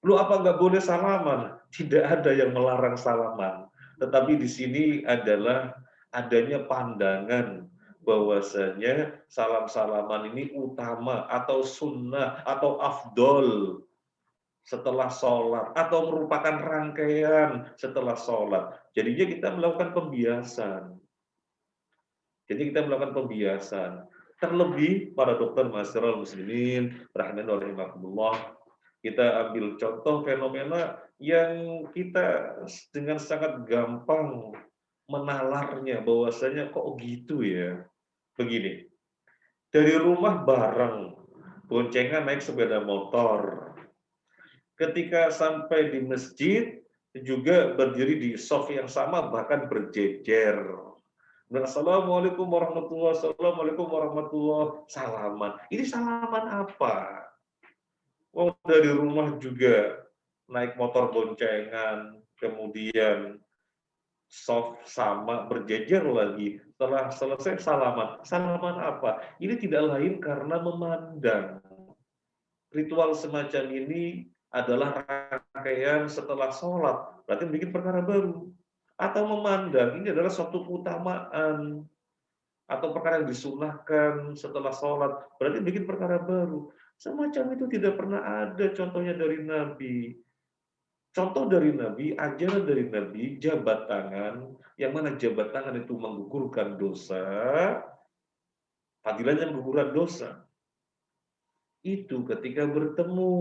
Lu apa nggak boleh salaman? Tidak ada yang melarang salaman. Tetapi di sini adalah adanya pandangan bahwasanya salam-salaman ini utama atau sunnah atau afdol setelah sholat atau merupakan rangkaian setelah sholat. Jadinya kita melakukan pembiasan. Terlebih para dokter ma'asyiral muslimin rahimakumullah, kita ambil contoh fenomena yang kita dengan sangat gampang menalarnya bahwasanya kok gitu ya. Begini, dari rumah bareng, boncengan naik sepeda motor. Ketika sampai di masjid juga berdiri di shaf yang sama, bahkan berjejer. Assalamualaikum warahmatullahi wabarakatuh. Assalamualaikum warahmatullahi wabarakatuh. Salaman. Ini salaman apa? Oh, dari rumah juga naik motor boncengan, kemudian soft sama berjejer lagi. Setelah selesai salaman. Salaman apa? Ini tidak lain karena memandang. Ritual semacam ini adalah rangkaian setelah sholat. Berarti bikin perkara baru. Atau memandang ini adalah suatu keutamaan atau perkara yang disunahkan setelah sholat, berarti bikin perkara baru. Semacam itu tidak pernah ada contohnya dari Nabi. Contoh dari Nabi, ajaran dari Nabi, jabat tangan, yang mana jabat tangan itu menggugurkan dosa, fadilahnya menggugurkan dosa. Itu ketika bertemu.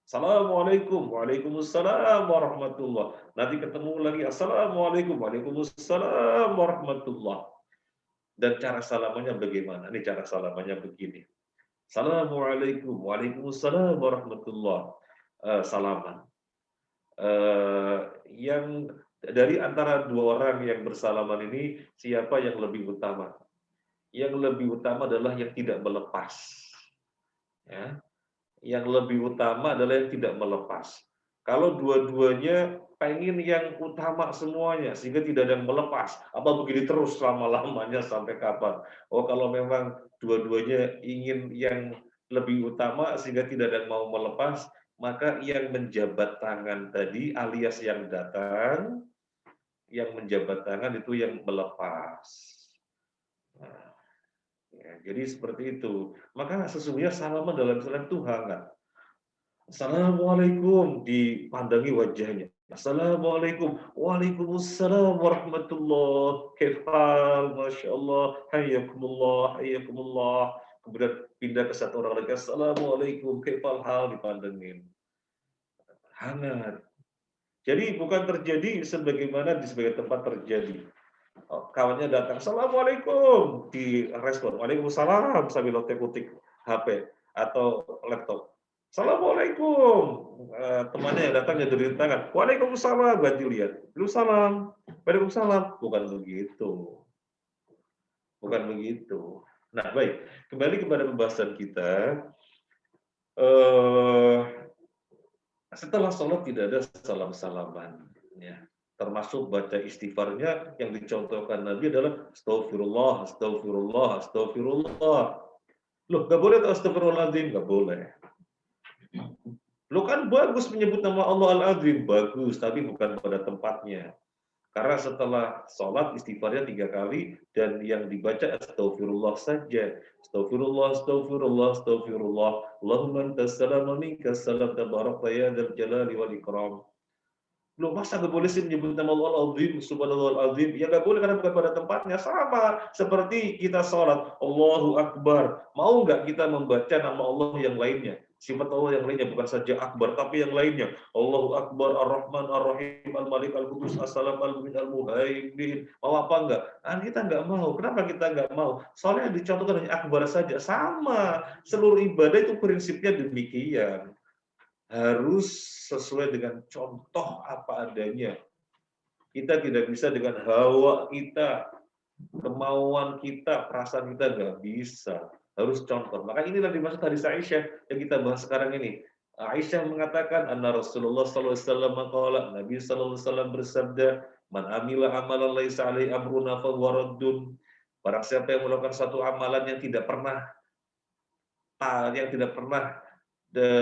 Assalamualaikum, waalaikumsalam warahmatullah. Nanti ketemu lagi, assalamualaikum, waalaikumsalam warahmatullah. Dan cara salamannya bagaimana? Ini cara salamannya begini. Assalamualaikum, waalaikumsalam warahmatullah. Salaman. Yang Dari antara dua orang yang bersalaman ini, siapa yang lebih utama? Yang lebih utama adalah yang tidak melepas. Ya. Yang lebih utama adalah yang tidak melepas. Kalau dua-duanya pengen yang utama semuanya, sehingga tidak ada yang melepas, apa begini terus selama-lamanya sampai kapan? Oh, kalau memang dua-duanya ingin yang lebih utama sehingga tidak ada yang mau melepas, maka yang menjabat tangan tadi alias yang datang, yang menjabat tangan itu yang melepas. Nah, ya, jadi seperti itu. Maka sesungguhnya salaman dalam Islam itu hangat. Assalamualaikum, dipandangi wajahnya. Assalamualaikum, waalaikumsalam warahmatullah, kaifal, masya Allah, hayyakumullah, hayyakumullah. Kemudian pindah ke satu orang lagi, assalamualaikum, kaifal hal, dipandangin. Hangat. Jadi bukan terjadi sebagaimana di sebagian tempat terjadi. Oh, kawannya datang, assalamualaikum, direspon, waalaikumsalam sambil otek-otik HP atau laptop. Assalamualaikum, temannya yang datang dari tangan, waalaikumsalam, ganti lihat, waalaikumsalam, waalaikumsalam, bukan begitu, bukan begitu. Nah baik, kembali kepada pembahasan kita. Setelah sholat tidak ada salam-salaman, ya. Termasuk baca istighfarnya yang dicontohkan Nabi adalah astagfirullah, astagfirullah, astagfirullah. Loh, nggak boleh astagfirullahaladzim, nggak boleh. Loh kan bagus menyebut nama Allah Al-Azim, bagus, tapi bukan pada tempatnya. Karena setelah sholat istighfarnya 3 kali dan yang dibaca astagfirullah saja. Astagfirullah, astagfirullah, astagfirullah. Allahumma antas salam wa minkas salam tabarakta ya dzal jalali wal ikram. Loh, masa nggak boleh sih menyebut nama Allah Al-Azim, Subhanallah Al-Azim? Ya nggak boleh karena bukan pada tempatnya. Sama seperti kita sholat, Allahu Akbar. Mau nggak kita membaca nama Allah yang lainnya? Sifat Allah yang lainnya, bukan saja Akbar, tapi yang lainnya. Allahu Akbar, Ar-Rahman, Ar-Rahim, Al-Malik, Al-Qudus, As-Salam, Al-Mu'min, Al-Muhaimin. Mau apa enggak? Nah, kita nggak mau. Kenapa kita nggak mau? Soalnya dicontohkan hanya Akbar saja. Sama. Seluruh ibadah itu prinsipnya demikian. Harus sesuai dengan contoh apa adanya. Kita tidak bisa dengan hawa kita, kemauan kita, perasaan kita, nggak bisa. Harus contoh. Maka inilah dimaksud hadis Aisyah yang kita bahas sekarang ini. Aisyah mengatakan, anna Rasulullah SAW qala, Nabi SAW bersabda, man amila amalan laisa alaihi amruna fahuwa raddun. Barang siapa yang melakukan satu amalan yang tidak pernah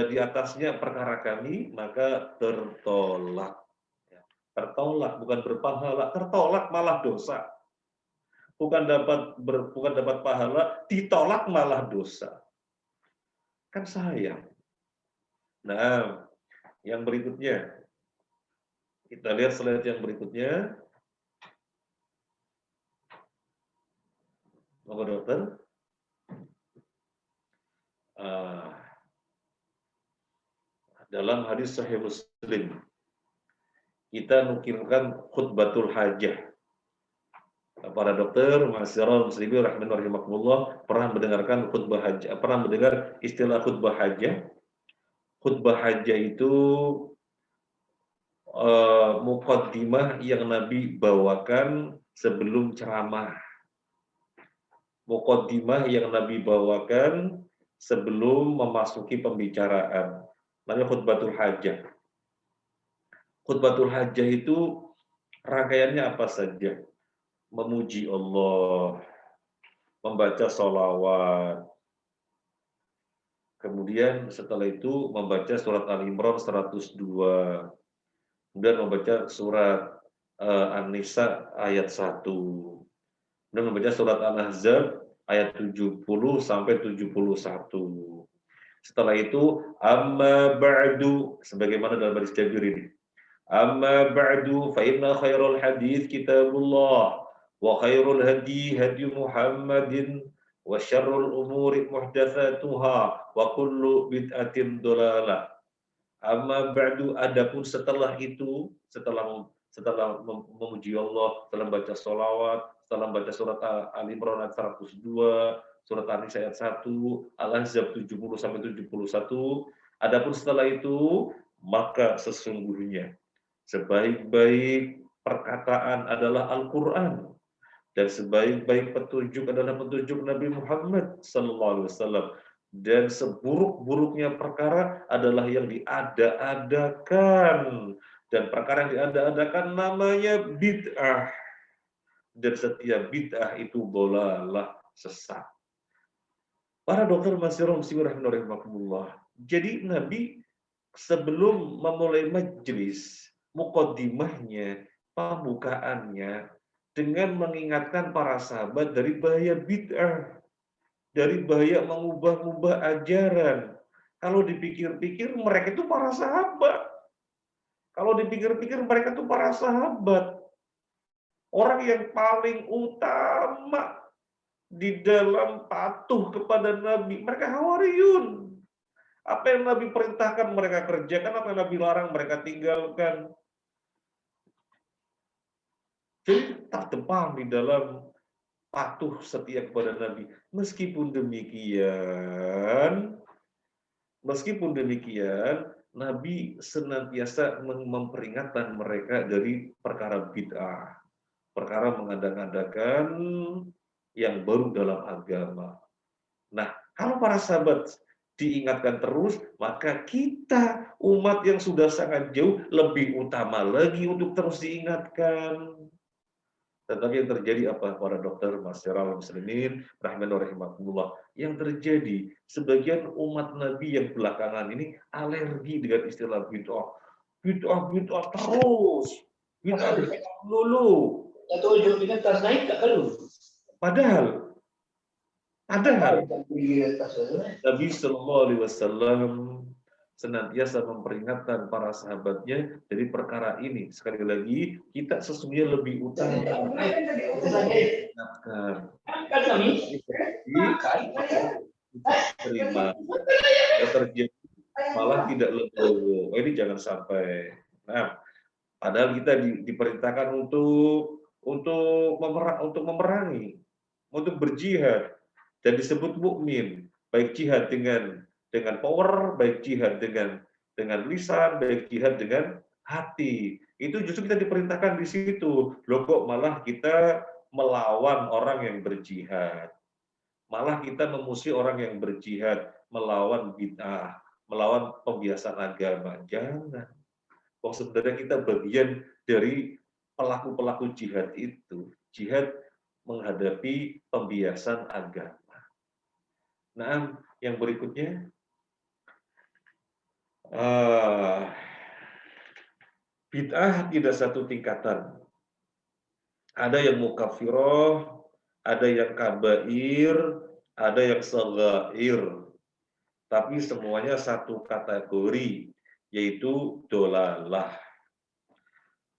di atasnya perkara kami, maka tertolak. Tertolak, bukan berpahala, tertolak malah dosa. Bukan dapat pahala, ditolak malah dosa. Kan sayang. Nah, yang berikutnya. Kita lihat slide yang berikutnya. Monggo dokter. Dalam hadis Sahih Muslim, kita nukilkan khutbatul hajah. Para dokter, ma'asyiral muslimin rahimakumullah, pernah mendengarkan khutbah hajah, pernah mendengar istilah khutbah hajah? Khutbah hajah itu muqaddimah yang Nabi bawakan sebelum ceramah. Muqaddimah yang Nabi bawakan sebelum memasuki pembicaraan. Namanya khutbatul hajah. Khutbatul hajah itu rangkaiannya apa saja? Memuji Allah, membaca sholawat, kemudian setelah itu membaca surat Al-Imran 102, kemudian membaca surat An-Nisa ayat 1, kemudian membaca surat Al-Ahzab ayat 70 sampai 71. Setelah itu, amma ba'du, sebagaimana dalam hadis Jabir ini. Amma ba'du fa inna khairal hadits kitabullah wa khairul hadi hadi Muhammadin wa syarrul umuri muhdatsatuha wa kullu bid'atin dhalalah. Amma ba'du, adapun setelah itu, setelah memuji Allah, setelah baca sholawat, setelah baca surat Al-Imran ayat 102, surat An-Nisa ayat 1, Al-Ahzab 70 sampai 71, adapun setelah itu, maka sesungguhnya sebaik-baik perkataan adalah Al-Quran. Dan sebaik-baik petunjuk adalah petunjuk Nabi Muhammad SAW. Dan seburuk-buruknya perkara adalah yang diada-adakan. Dan perkara yang diada-adakan namanya bid'ah. Dan setiap bid'ah itu dolalah, sesat. Para dokter masih rahimahullah. Jadi Nabi sebelum memulai majelis, mukaddimahnya, pembukaannya, dengan mengingatkan para sahabat dari bahaya bid'ah, dari bahaya mengubah-ubah ajaran. Kalau dipikir-pikir mereka itu para sahabat. Kalau dipikir-pikir mereka itu para sahabat. Orang yang paling utama di dalam patuh kepada Nabi. Mereka hawariyun. Apa yang Nabi perintahkan mereka kerjakan, apa yang Nabi larang mereka tinggalkan. Jadi terdepan di dalam patuh setia kepada Nabi. Meskipun demikian, Nabi senantiasa memperingatkan mereka dari perkara bid'ah, perkara mengada-ngadakan yang baru dalam agama. Nah, kalau para sahabat diingatkan terus, maka kita umat yang sudah sangat jauh lebih utama lagi untuk terus diingatkan. Tetapi yang terjadi apa para dokter, masyarakat muslimin, rahimakumullah, yang terjadi sebagian umat Nabi yang belakangan ini alergi dengan istilah bid'ah. Bid'ah terus. Bid'ah dulu. Padahal Nabi Shallallahu Alaihi Wasallam senantiasa memperingatkan para sahabatnya dari perkara ini. Sekali lagi, kita sesungguhnya lebih utama mengingatkan. Terima. Yang terjadi malah tidak legowo. Ini jangan sampai. Nah, padahal kita diperintahkan untuk memerangi, untuk berjihad, dan disebut mukmin, baik jihad dengan power, baik jihad dengan lisan, baik jihad dengan hati. Itu justru kita diperintahkan di situ. Loh kok malah kita melawan orang yang berjihad. Malah kita memusuhi orang yang berjihad, melawan bid'ah, melawan pembiasan agama. Jangan. Kok sebenarnya kita bagian dari pelaku-pelaku jihad itu. Jihad menghadapi pembiasan agama. Nah, yang berikutnya, bid'ah tidak satu tingkatan. Ada yang mukaffiroh, ada yang kabair, ada yang shaghair. Tapi semuanya satu kategori, yaitu dolalah.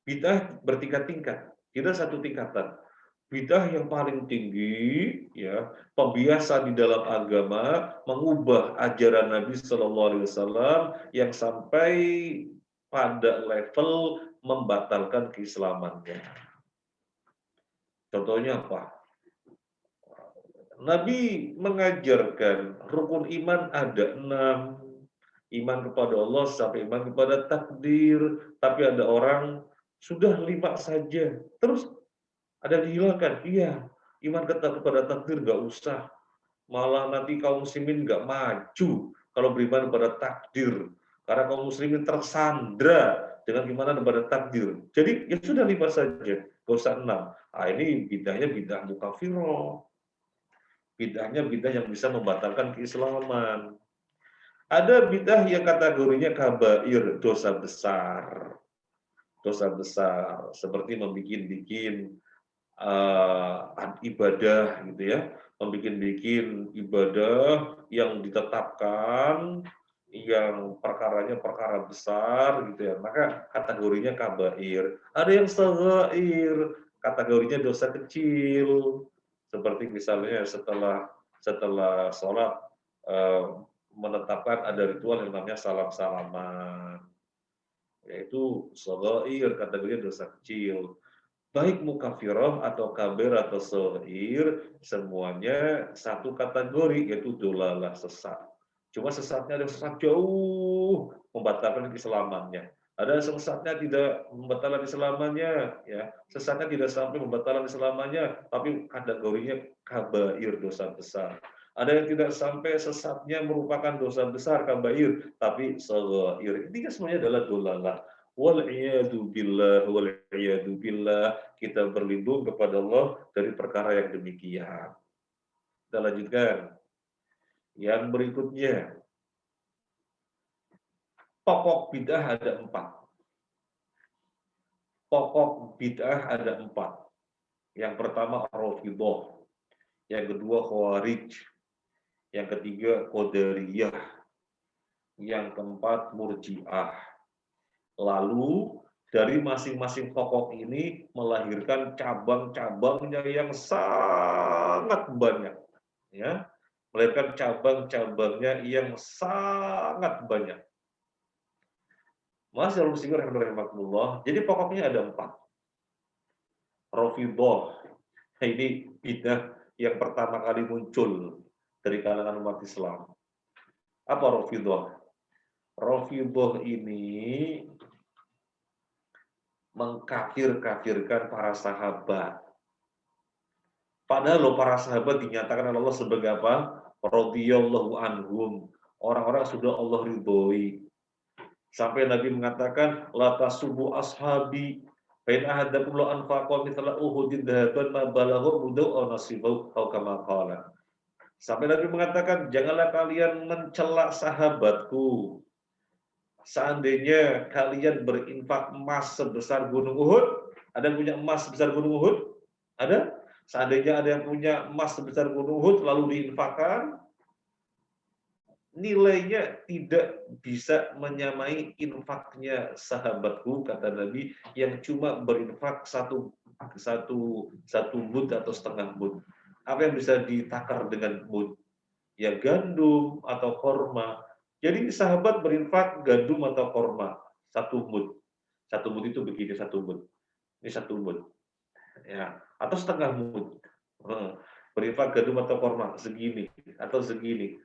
Bid'ah bertingkat-tingkat, tidak satu tingkatan. Bid'ah yang paling tinggi, ya, pembiasan di dalam agama, mengubah ajaran Nabi Shallallahu Alaihi Wasallam yang sampai pada level membatalkan keislamannya. Contohnya apa? Nabi mengajarkan rukun iman ada 6. Iman kepada Allah sampai iman kepada takdir. Tapi ada orang sudah 5 saja. Terus ada yang dihilangkan. Iya, iman kepada takdir nggak usah. Malah nanti kaum muslimin nggak maju kalau beriman kepada takdir. Karena kaum muslimin tersandra dengan iman kepada takdir. Jadi ya sudah 5 saja, nggak usah 6. Nah, ini bid'ahnya bid'ah mukaffiroh. Bid'ahnya bid'ah yang bisa membatalkan keislaman. Ada bid'ah yang kategorinya kabair, dosa besar. Dosa besar, seperti membikin ibadah gitu ya, membikin ibadah yang ditetapkan, yang perkaranya perkara besar gitu ya, maka kategorinya kabair. Ada yang shaghair, kategorinya dosa kecil, seperti misalnya setelah sholat menetapkan ada ritual yang namanya salam-salaman, yaitu shaghair, kategorinya dosa kecil. Baik mukaffiroh atau kabir atau shaghair, semuanya satu kategori, yaitu dolalah, sesat. Cuma sesatnya ada sesat jauh, membatalkan keislamannya. Ada sesatnya tidak membatalkan selamanya, ya. Sesatnya tidak sampai membatalkan selamanya, tapi kategorinya kabair, dosa besar. Ada yang tidak sampai sesatnya merupakan dosa besar kabair, tapi shaghair. Ini kan semuanya adalah dolalah. Wal'iyadu billah, kita berlindung kepada Allah dari perkara yang demikian. Kita lanjutkan. Yang berikutnya, pokok bid'ah ada 4. Pokok bid'ah ada 4. Yang pertama Rafidhah, yang kedua Khawarij, yang ketiga Qadariyah, yang keempat Murji'ah. Lalu dari masing-masing pokok ini melahirkan cabang-cabangnya yang sangat banyak, ya. Melahirkan cabang-cabangnya yang sangat banyak. Masyaallah muslimin rahimakumullah. Jadi pokoknya ada 4. Rafidhah. Ini bidah yang pertama kali muncul dari kalangan umat Islam. Apa Rafidhah? Rafidhah ini mengkafir-kafirkan para sahabat. Padahal para sahabat dinyatakan oleh Allah sebagai apa? Radhiyallahu anhum. Orang-orang sudah Allah ridhoi. Sampai Nabi mengatakan, la tasubbu ashabi, fa in ahadakum la anfaqa mithla uhudin dhahaban ma balagha mudau aw nasibahu aw kama qala. Sampai Nabi mengatakan, janganlah kalian mencela sahabatku. Seandainya kalian berinfak emas sebesar gunung Uhud, ada yang punya emas sebesar gunung Uhud? Ada? Seandainya ada yang punya emas sebesar gunung Uhud lalu diinfakkan, nilainya tidak bisa menyamai infaknya sahabatku, kata Nabi, yang cuma berinfak satu mud atau setengah mud. Apa yang bisa ditakar dengan mud? Ya gandum atau korma. Jadi sahabat berinfak gandum atau korma, satu mud. Satu mud itu begini, satu mud. Ini satu mud. Ya, atau setengah mud. Berinfak gandum atau korma, segini, atau segini.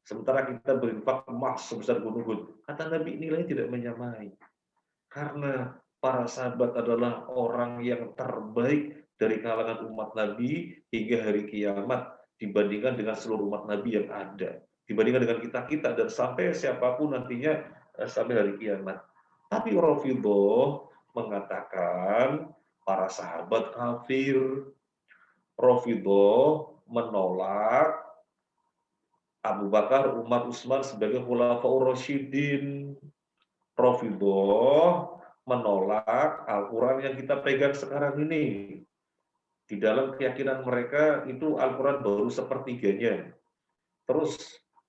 Sementara kita berinfak emas sebesar gunung Uhud. Kata Nabi, nilainya tidak menyamai. Karena para sahabat adalah orang yang terbaik dari kalangan umat Nabi hingga hari kiamat dibandingkan dengan seluruh umat Nabi yang ada. Dibandingkan dengan kita-kita dan sampai siapapun nantinya sampai hari kiamat. Tapi Rafidhah mengatakan para sahabat kafir. Rafidhah menolak Abu Bakar, Umar, Utsman sebagai khulafaur rasyidin. Rafidhah menolak Al-Quran yang kita pegang sekarang ini. Di dalam keyakinan mereka itu Al-Quran baru sepertiganya. Terus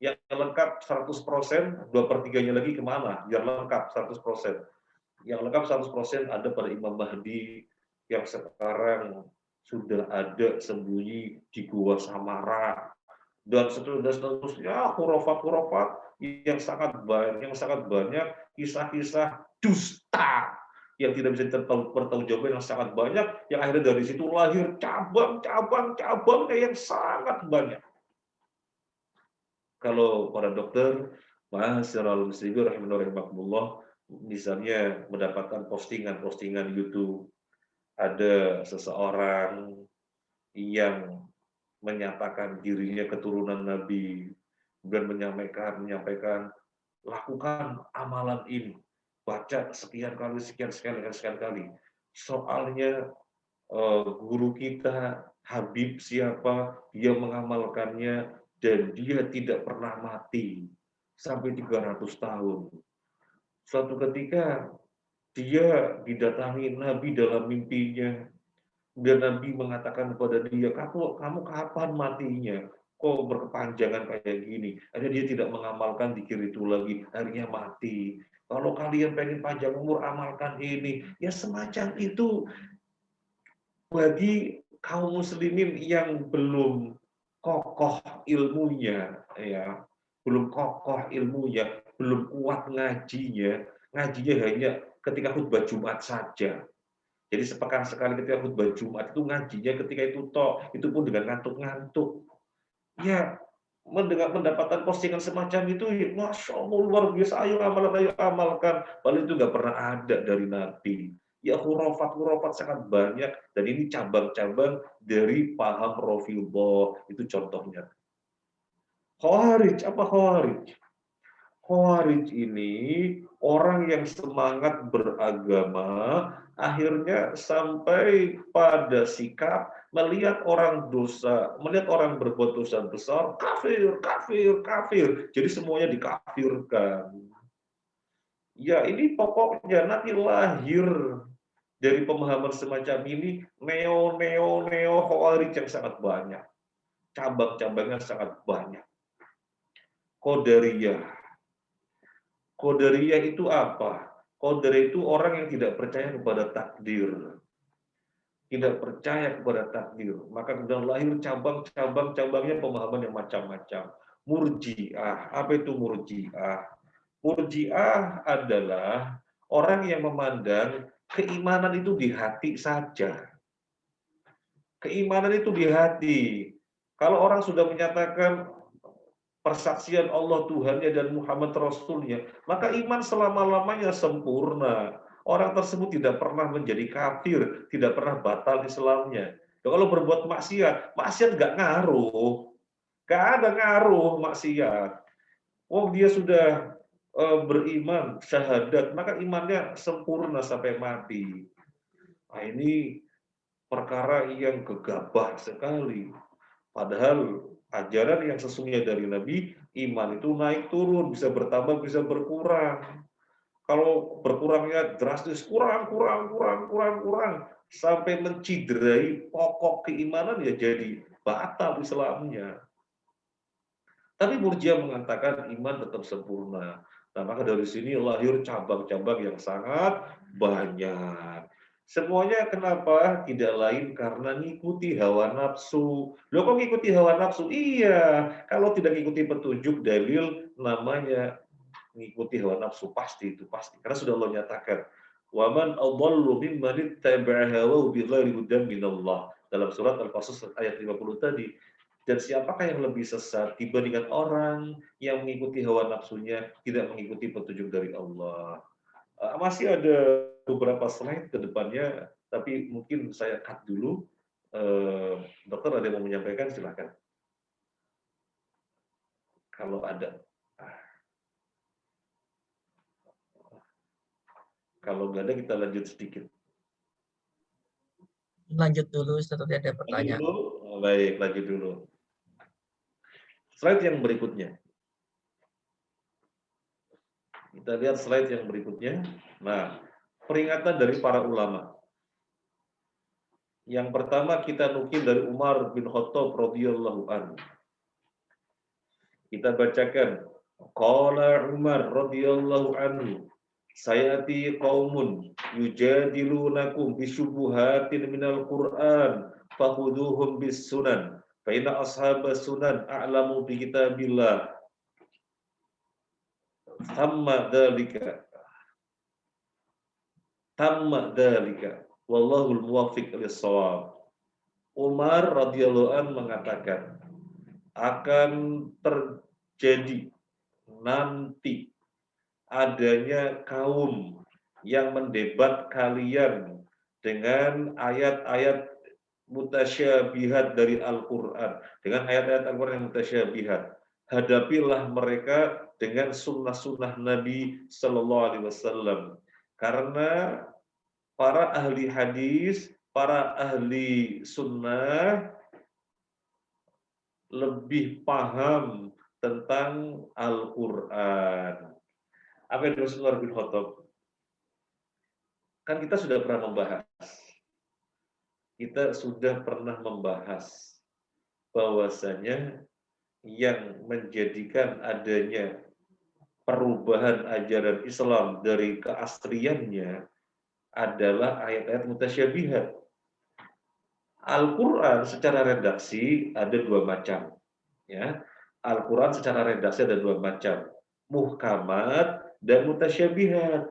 yang lengkap 100%, 2/3-nya lagi kemana? Biar lengkap 100%. Yang lengkap 100% ada pada Imam Mahdi yang sekarang sudah ada sembunyi di Gua Samara. Dan seterusnya khurafat-khurafat yang sangat banyak kisah-kisah dusta yang tidak bisa dipertanggungjawabkan yang sangat banyak, yang akhirnya dari situ lahir cabang-cabangnya yang sangat banyak. Kalau para dokter, ma'asyiral muslimin rahimakumullah, misalnya mendapatkan postingan YouTube, ada seseorang yang menyatakan dirinya keturunan Nabi, dan menyampaikan lakukan amalan ini, baca sekian kali. Soalnya guru kita Habib siapa, dia mengamalkannya dan dia tidak pernah mati sampai 300 tahun. Suatu ketika dia didatangi Nabi dalam mimpinya. Dan Nabi mengatakan kepada dia, kamu kapan matinya? Kok berkepanjangan kayak gini? Akhirnya dia tidak mengamalkan zikir itu lagi, akhirnya mati. Kalau kalian pengen panjang umur, amalkan ini. Ya semacam itu bagi kaum muslimin yang belum kokoh ilmunya, ya, belum kokoh ilmunya, belum kuat ngajinya hanya ketika khutbah Jumat saja. Jadi sepekan sekali ketika khutbah Jumat itu ngajinya ketika itu toh, itu pun dengan ngantuk-ngantuk. Ya, mendapatkan postingan semacam itu, Masya Allah luar biasa, ayo amalkan. Padahal itu nggak pernah ada dari Nabi. Ya hurafat sangat banyak, dan ini cabang-cabang dari paham Rafidhah, itu contohnya. Khawarij, apa Khawarij? Khawarij ini orang yang semangat beragama, akhirnya sampai pada sikap melihat orang dosa, melihat orang berbuat dosa besar, kafir, kafir, kafir. Jadi semuanya dikafirkan. Ya ini pokoknya nanti lahir dari pemahaman semacam ini neo Khawarij yang sangat banyak. Cabang-cabangnya sangat banyak. Qadariyah. Qadariyah itu apa? Qadariyah itu orang yang tidak percaya kepada takdir. Tidak percaya kepada takdir. Maka kemudian lahir cabang-cabangnya pemahaman yang macam-macam. Murji'ah. Apa itu Murji'ah? Murji'ah adalah orang yang memandang keimanan itu di hati saja. Keimanan itu di hati. Kalau orang sudah menyatakan persaksian Allah Tuhannya dan Muhammad Rasulnya, maka iman selama-lamanya sempurna. Orang tersebut tidak pernah menjadi kafir, tidak pernah batal Islamnya. Kalau berbuat maksiat nggak ngaruh. Nggak ada ngaruh maksiat. Oh dia sudah beriman, syahadat, maka imannya sempurna sampai mati. Nah ini perkara yang gegabah sekali. Padahal ajaran yang sesungguhnya dari Nabi, iman itu naik turun, bisa bertambah, bisa berkurang. Kalau berkurangnya drastis, kurang, sampai menciderai pokok keimanan, ya jadi batal Islamnya. Tapi Murji'ah mengatakan iman tetap sempurna. Nah, maka dari sini lahir cabang-cabang yang sangat banyak. Semuanya kenapa? Tidak lain karena ngikuti hawa nafsu. Loh kok ngikuti hawa nafsu? Iya, kalau tidak ngikuti petunjuk dalil namanya ngikuti hawa nafsu, pasti itu pasti. Karena sudah Allah nyatakan, "Waman adallu mimman ittaba'a hawahu bighairi hudan minallah." Dalam surat Al-Qasas ayat 50 tadi. Dan siapakah yang lebih sesat dibandingkan orang yang mengikuti hawa nafsunya, tidak mengikuti petunjuk dari Allah. Masih ada beberapa slide ke depannya, tapi mungkin saya cut dulu. Dokter ada yang mau menyampaikan, silakan. Kalau ada. Kalau nggak ada, kita lanjut sedikit. Lanjut dulu, setelah ada pertanyaan. Lanjut dulu? Oh, baik, lanjut dulu. Slide yang berikutnya. Kita lihat slide yang berikutnya. Nah, peringatan dari para ulama. Yang pertama kita nukil dari Umar bin Khattab radhiyallahu anhu. Kita bacakan. Qala Umar radhiyallahu anhu, sayati qaumun yujadilunakum bisyubuhatin minal Qur'an fakhuduhum bis sunan fa inna ashabas sunan a'lamu bi kitabillah. Tamma dzalika wallahul muwaffiq lis-shawab. Umar radhiyallahu an mengatakan akan terjadi nanti adanya kaum yang mendebat kalian dengan ayat-ayat mutasyabihat dari Al-Qur'an, dengan ayat-ayat Al-Qur'an yang mutasyabihat. Hadapilah mereka dengan sunnah-sunnah Nabi Sallallahu Alaihi Wasallam, karena para ahli hadis, para ahli sunnah lebih paham tentang Al-Quran. Apa yang dimaksud Umar bin Khattab? Kan kita sudah pernah membahas bahwasanya yang menjadikan adanya perubahan ajaran Islam dari keasliannya adalah ayat-ayat mutasyabihat. Al-Quran secara redaksi ada dua macam. Ya, Al-Quran secara redaksi ada dua macam, muhkamat dan mutasyabihat.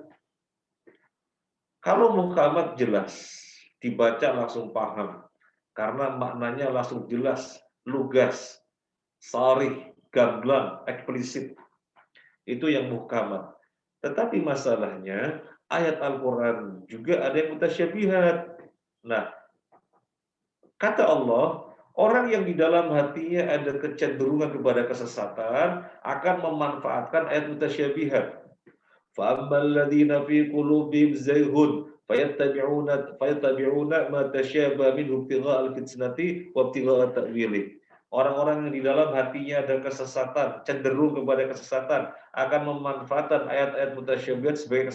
Kalau muhkamat jelas, dibaca langsung paham, karena maknanya langsung jelas, lugas, sharih, gamblang, eksplisit. Itu yang muhkamat. Tetapi masalahnya ayat Al-Quran juga ada yang mutasyabihat. Nah, kata Allah, orang yang di dalam hatinya ada kecenderungan kepada kesesatan akan memanfaatkan ayat mutasyabihat. فَأَمَّا الَّذِينَ فِي قُلُوبِهِمْ زَيْغٌ فَيَتَّبِعُونَ مَا تَشَابَهَ مِنْهُ ابْتِغَاءَ الْفِتْنَةِ وَابْتِغَاءَ تَأْوِيلِهِ. Orang-orang yang di dalam hatinya ada kesesatan, cenderung kepada kesesatan, akan memanfaatkan ayat-ayat mutasyabihat sebagai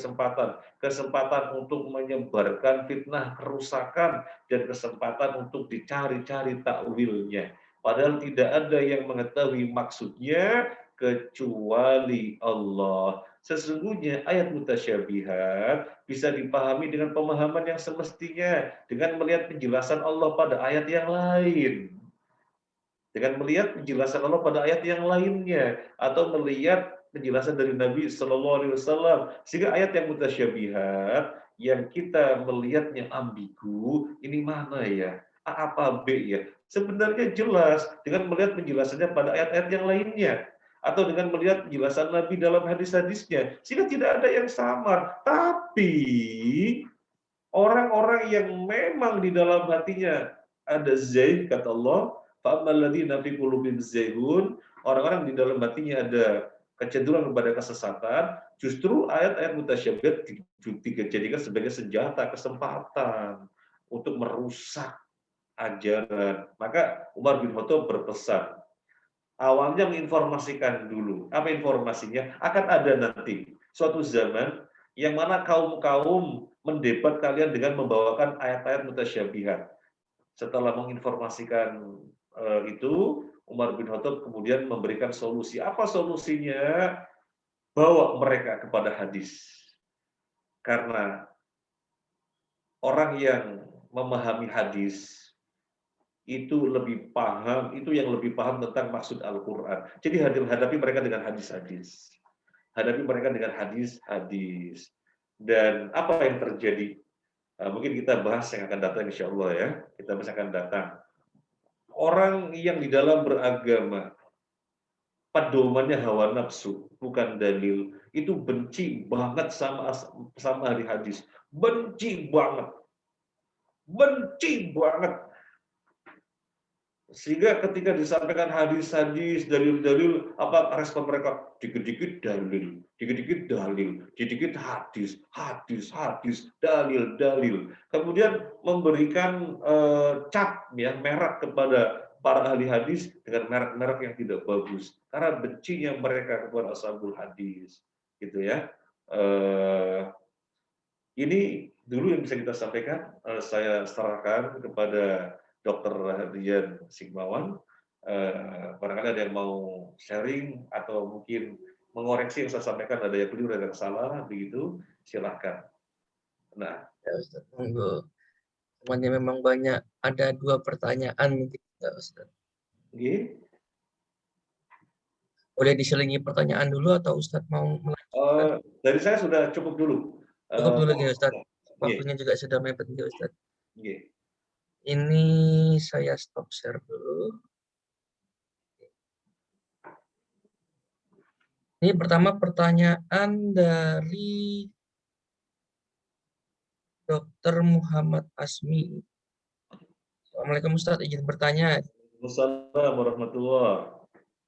kesempatan untuk menyebarkan fitnah, kerusakan, dan kesempatan untuk dicari-cari takwilnya. Padahal tidak ada yang mengetahui maksudnya kecuali Allah. Sesungguhnya ayat mutasyabihat bisa dipahami dengan pemahaman yang semestinya, dengan melihat penjelasan Allah pada ayat yang lain. Dengan melihat penjelasan Allah pada ayat yang lainnya, atau melihat penjelasan dari Nabi Shallallahu Alaihi Wasallam, sehingga ayat yang mutasyabihat yang kita melihatnya ambigu, ini mana ya? A apa B ya? Sebenarnya jelas dengan melihat penjelasannya pada ayat-ayat yang lainnya, atau dengan melihat penjelasan Nabi dalam hadis-hadisnya, sehingga tidak ada yang samar. Tapi orang-orang yang memang di dalam hatinya ada zaih, kata Allah, fa'amalladzina fi qulubihim zaihun, orang-orang di dalam hatinya ada kecenderungan kepada kesesatan, justru ayat-ayat mutasyabihat dijadikan sebagai senjata, kesempatan untuk merusak ajaran. Maka Umar bin Khattab berpesan, awalnya menginformasikan dulu. Apa informasinya? Akan ada nanti suatu zaman yang mana kaum-kaum mendebat kalian dengan membawakan ayat-ayat mutasyabihat. Setelah menginformasikan itu, Umar bin Khattab kemudian memberikan solusi. Apa solusinya? Bawa mereka kepada hadis. Karena orang yang memahami hadis itu lebih paham, itu yang lebih paham tentang maksud Al-Quran. Jadi hadapi mereka dengan hadis-hadis. Hadapi mereka dengan hadis-hadis. Dan apa yang terjadi? Mungkin kita bahas yang akan datang, insya Allah ya. Kita bahas akan datang. Orang yang di dalam beragama, pedomannya hawa nafsu, bukan dalil, itu benci banget sama ahli hadis. Benci banget. Benci banget. Sehingga ketika disampaikan hadis-hadis, dalil-dalil, apa respon mereka? Dikit-dikit dalil, dikit-dikit dalil, dikit-dikit hadis, dalil. Kemudian memberikan cap, ya, merek kepada para ahli hadis dengan merek-merek yang tidak bagus. Karena bencinya mereka kepada ashabul hadis, gitu ya. Ini dulu yang bisa kita sampaikan. Saya serahkan kepada Dr. Rian Sigmawan. Barangkali ada yang mau sharing atau mungkin mengoreksi yang saya sampaikan, ada yang keliru, ada yang salah, begitu, silahkan. Nah, Ya, Ustaz, monggo. Semuanya memang banyak, ada 2 pertanyaan mungkin, ya, Ustaz. okay. Boleh diselingi pertanyaan dulu atau Ustaz mau melanjutkan? Dari saya sudah cukup dulu. Cukup dulu ya Ustaz. Okay. Waktunya juga sudah mepet ya Ustaz. Okay. Ini saya stop share dulu. Ini pertama pertanyaan dari Dr. Muhammad Asmi. Assalamualaikum Ustaz, izin bertanya. Wassalamualaikum warahmatullahi.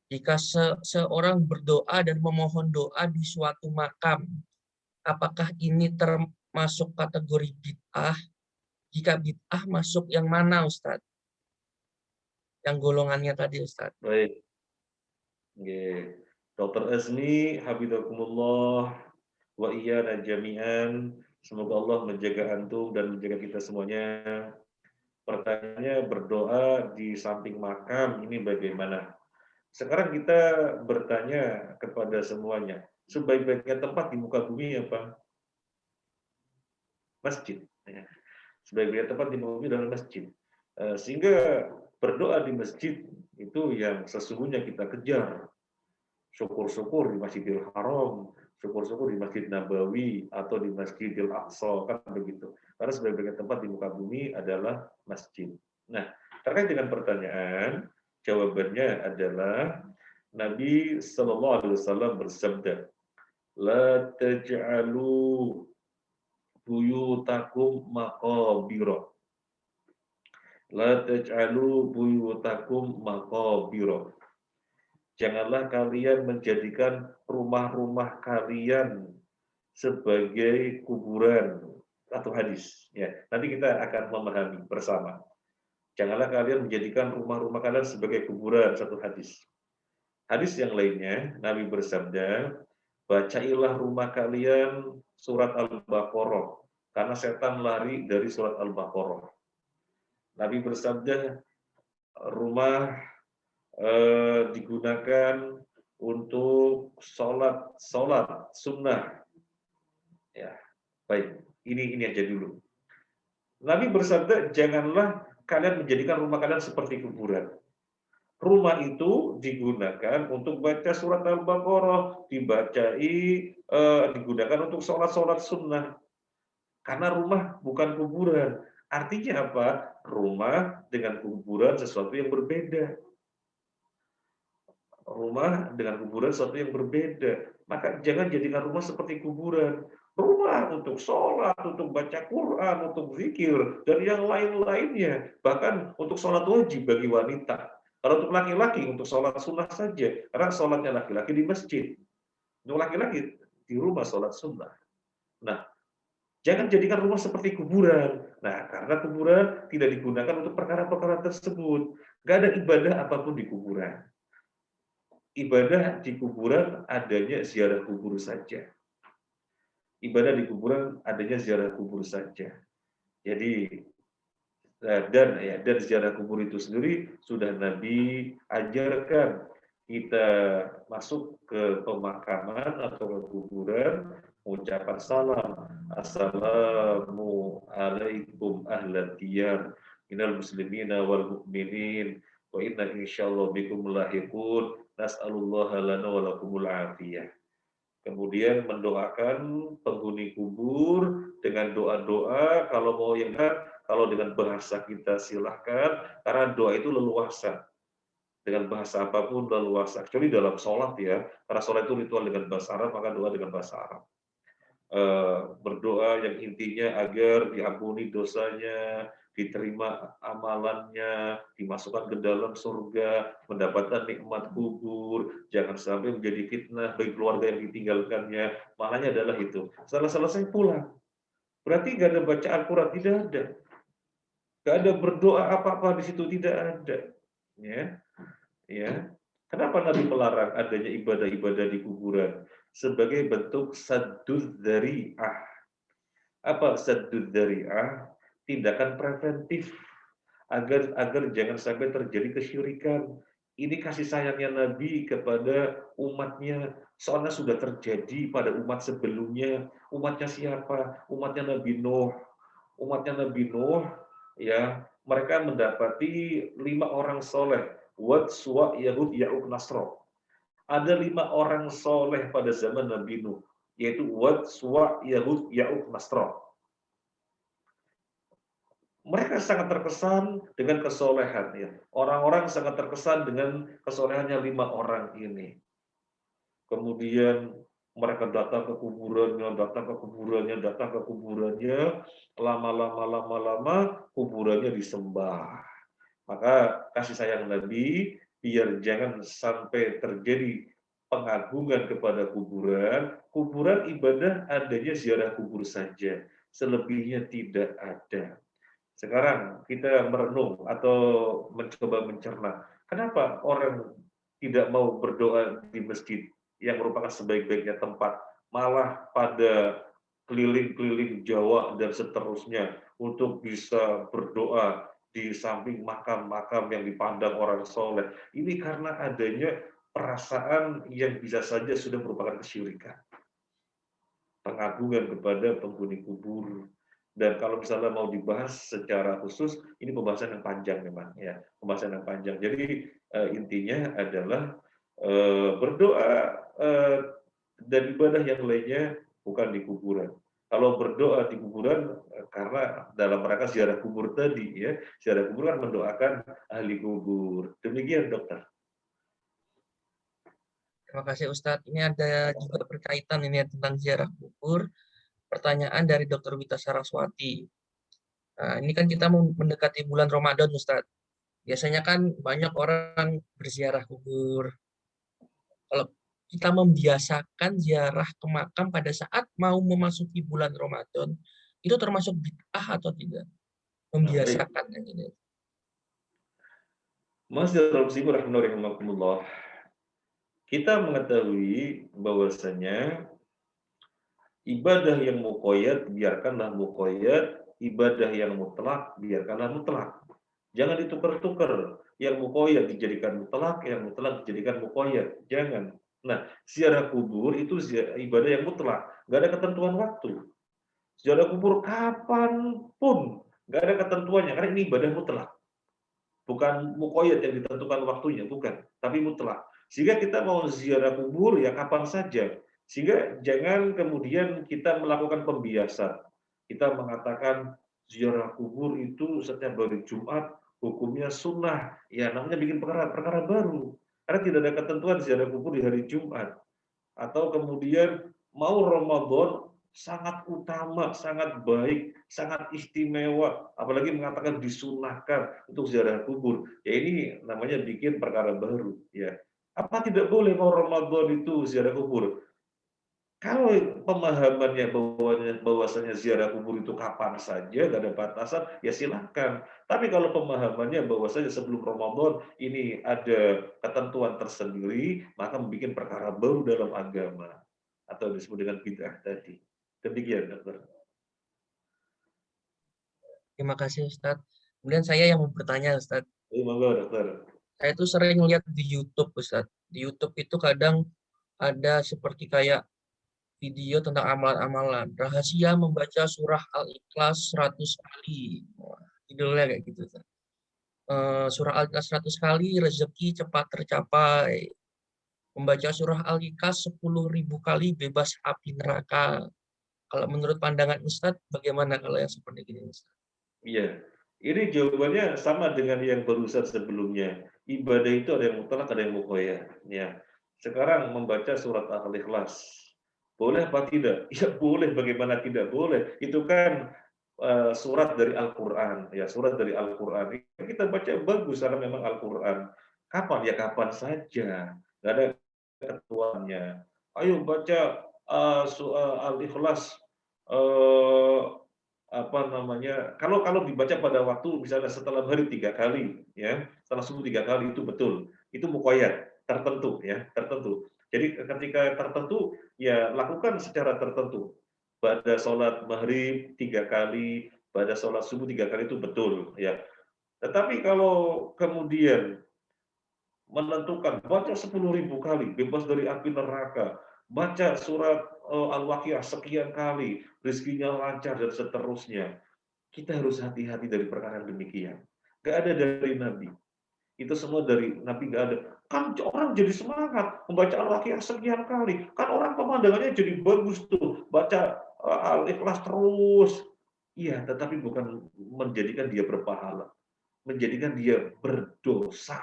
Jika seorang berdoa dan memohon doa di suatu makam, apakah ini termasuk kategori bid'ah? Jika bid'ah masuk yang mana Ustaz? Yang golongannya tadi Ustaz. Baik. Okay. Dr. Asmi, habibakumullah wa iyana jami'an. Semoga Allah menjaga antum dan menjaga kita semuanya. Pertanyaannya, berdoa di samping makam ini bagaimana? Sekarang kita bertanya kepada semuanya, sebaik-baiknya tempat di muka bumi apa? Masjid. Sebaik-baiknya tempat di muka bumi adalah masjid. Sehingga berdoa di masjid itu yang sesungguhnya kita kejar. Syukur-syukur di Masjidil Haram, syukur-syukur di Masjid Nabawi atau di Masjidil Aqsa, kan begitu. Karena sebagai tempat di muka bumi adalah masjid. Nah, terkait dengan pertanyaan, jawabannya adalah Nabi Sallallahu Alaihi Wasallam bersabda, la taj'alu buyutakum maqabira. La taj'alu buyutakum maqabira. Janganlah kalian menjadikan rumah-rumah kalian sebagai kuburan. Satu hadis. Ya, nanti kita akan memahami bersama. Janganlah kalian menjadikan rumah-rumah kalian sebagai kuburan. Satu hadis. Hadis yang lainnya, Nabi bersabda, bacailah rumah kalian surat Al-Baqarah, karena setan lari dari surat Al-Baqarah. Nabi bersabda, rumah digunakan untuk sholat sunnah. Ya, baik. Ini aja dulu. Nabi bersabda, janganlah kalian menjadikan rumah kalian seperti kuburan. Rumah itu digunakan untuk baca surat Al-Baqarah, digunakan untuk sholat sunnah. Karena rumah bukan kuburan. Artinya apa? Rumah dengan kuburan sesuatu yang berbeda. Rumah dengan kuburan sesuatu yang berbeda. Maka jangan jadikan rumah seperti kuburan. Rumah untuk sholat, untuk baca Quran, untuk zikir, dan yang lain-lainnya. Bahkan untuk sholat wajib bagi wanita. Kalau untuk laki-laki, untuk sholat sunnah saja. Karena sholatnya laki-laki di masjid. Untuk laki-laki, di rumah sholat sunnah. Nah, jangan jadikan rumah seperti kuburan. Nah, karena kuburan tidak digunakan untuk perkara-perkara tersebut. Gak ada ibadah apapun di kuburan. Ibadah di kuburan adanya ziarah kubur saja. Ibadah di kuburan adanya ziarah kubur saja. Jadi dan ziarah kubur itu sendiri sudah Nabi ajarkan kita masuk ke pemakaman atau ke kuburan mengucapkan salam, assalamu alaikum ahlat diyar minal muslimina wal mu'minin wa inna insyaallah bikum lahiqun nas'alullaha lana wa lakumul afiyah. Kemudian mendoakan penghuni kubur dengan doa-doa, kalau mau yang kalau dengan bahasa kita silahkan, karena doa itu leluasa. Dengan bahasa apapun leluasa, kecuali dalam sholat ya, karena sholat itu ritual dengan bahasa Arab, maka doa dengan bahasa Arab. Berdoa yang intinya agar diampuni dosanya, diterima amalannya, dimasukkan ke dalam surga, mendapatkan nikmat kubur, jangan sampai menjadi fitnah bagi keluarga yang ditinggalkannya. Maknanya adalah itu. Setelah selesai pulang. Berarti nggak ada baca Al-Quran, tidak ada. Nggak ada berdoa apa-apa di situ, tidak ada. Ya. Kenapa Nabi melarang adanya ibadah-ibadah di kuburan? Sebagai bentuk saddud dzari'ah. Apa saddud dzari'ah? Tindakan preventif agar jangan sampai terjadi kesyirikan. Ini kasih sayangnya Nabi kepada umatnya. Soalnya sudah terjadi pada umat sebelumnya. Umatnya siapa? Umatnya Nabi Nuh. Umatnya Nabi Nuh, ya, mereka mendapati 5 orang soleh. Wad, Suwa, Yahud, Ya'uq, Nasro. Ada 5 orang soleh pada zaman Nabi Nuh, yaitu Wad, Suwa, Yahud, Ya'uq, Nasro. Mereka sangat terkesan dengan kesolehan. Ya. Orang-orang sangat terkesan dengan kesolehannya 5 orang ini. Kemudian mereka datang ke kuburannya, lama-lama kuburannya disembah. Maka kasih sayang Nabi, biar jangan sampai terjadi pengagungan kepada kuburan ibadah adanya ziarah kubur saja, selebihnya tidak ada. Sekarang kita merenung atau mencoba mencerna, kenapa orang tidak mau berdoa di masjid yang merupakan sebaik-baiknya tempat, malah pada keliling-keliling Jawa dan seterusnya untuk bisa berdoa di samping makam-makam yang dipandang orang soleh. Ini karena adanya perasaan yang bisa saja sudah merupakan kesyirikan. Pengagungan kepada penghuni kubur. Dan kalau misalnya mau dibahas secara khusus, ini pembahasan yang panjang memang ya, pembahasan yang panjang. Jadi intinya adalah berdoa dan ibadah yang lainnya bukan di kuburan. Kalau berdoa di kuburan karena dalam rangka ziarah kubur tadi ya, ziarah kubur kan mendoakan ahli kubur. Demikian dokter. Terima kasih Ustadz. Ini ada juga berkaitan ini ya, tentang ziarah kubur. Pertanyaan dari Dr. Wita Saraswati. Nah, ini kan kita mau mendekati bulan Ramadan, Ustadz. Biasanya kan banyak orang berziarah kubur. Kalau kita membiasakan ziarah ke makam pada saat mau memasuki bulan Ramadan, itu termasuk bid'ah atau tidak? Nah, baik. Membiasakan yang ini. Mas Darul Muslimin rahimakumullah. Kita mengetahui bahwasanya ibadah yang muqayyad biarkanlah muqayyad, ibadah yang mutlak biarkanlah mutlak. Jangan ditukar-tukar. Yang muqayyad dijadikan mutlak, yang mutlak dijadikan muqayyad. Jangan. Nah, ziarah kubur itu ibadah yang mutlak, nggak ada ketentuan waktu. Ziarah kubur kapanpun, nggak ada ketentuannya, karena ini ibadah mutlak. Bukan muqayyad yang ditentukan waktunya, bukan, tapi mutlak. Sehingga kita mau ziarah kubur ya kapan saja. Sehingga jangan kemudian kita melakukan pembiasan. Kita mengatakan ziarah kubur itu setiap hari Jumat hukumnya sunnah. Ya namanya bikin perkara baru. Karena tidak ada ketentuan ziarah kubur di hari Jumat. Atau kemudian mau Ramadan sangat utama, sangat baik, sangat istimewa, apalagi mengatakan disunahkan untuk ziarah kubur. Ya ini namanya bikin perkara baru, ya. Apa tidak boleh mau Ramadan itu ziarah kubur? Kalau pemahamannya bahwasanya ziarah kubur itu kapan saja, gak ada batasan, ya silahkan. Tapi kalau pemahamannya bahwasanya sebelum Ramadan ini ada ketentuan tersendiri, maka membuat perkara baru dalam agama atau disebut dengan bid'ah tadi. Demikian, dokter. Terima kasih Ustadz. Kemudian saya yang mau bertanya Ustadz. Monggo, dokter. Saya tuh sering lihat di YouTube Ustadz. Di YouTube itu kadang ada seperti kayak video tentang amalan-amalan. Rahasia membaca surah Al-Ikhlas 100 kali. Wah, judulnya kayak gitu. Ustadz. Surah Al-Ikhlas 100 kali, rezeki cepat tercapai. Membaca surah Al-Ikhlas 10.000 kali, bebas api neraka. Kalau menurut pandangan Ustadz, bagaimana kalau yang seperti ini Ustadz? Iya, ini jawabannya sama dengan yang barusan sebelumnya. Ibadah itu ada yang mutlak, ada yang muqayyad. Ya. Sekarang membaca surat Al-Ikhlas. Boleh apa tidak? Ya boleh, bagaimana tidak boleh. Itu kan surat dari Al-Quran. Ya, surat dari Al-Quran. Kita baca bagus karena memang Al-Quran. Kapan? Ya kapan saja. Nggak ada ketentuannya. Ayo baca Al-Ikhlas apa namanya, kalau dibaca pada waktu misalnya setelah hari 3 kali, ya, setelah subuh 3 kali itu betul, itu muqayyad, tertentu, ya, tertentu. Jadi ketika tertentu, ya lakukan secara tertentu. Pada sholat maghrib 3 kali, pada sholat subuh 3 kali itu betul, ya. Tetapi kalau kemudian menentukan baca 10.000 kali, bebas dari api neraka, baca surat Al-Waqiah sekian kali, rezekinya lancar dan seterusnya. Kita harus hati-hati dari perkara demikian. Gak ada dari Nabi. Itu semua dari Nabi gak ada. Kan orang jadi semangat membaca Al-Waqiah sekian kali. Kan orang pemandangannya jadi bagus tuh. Baca Al-Ikhlas terus. Iya, tetapi bukan menjadikan dia berpahala. Menjadikan dia berdosa.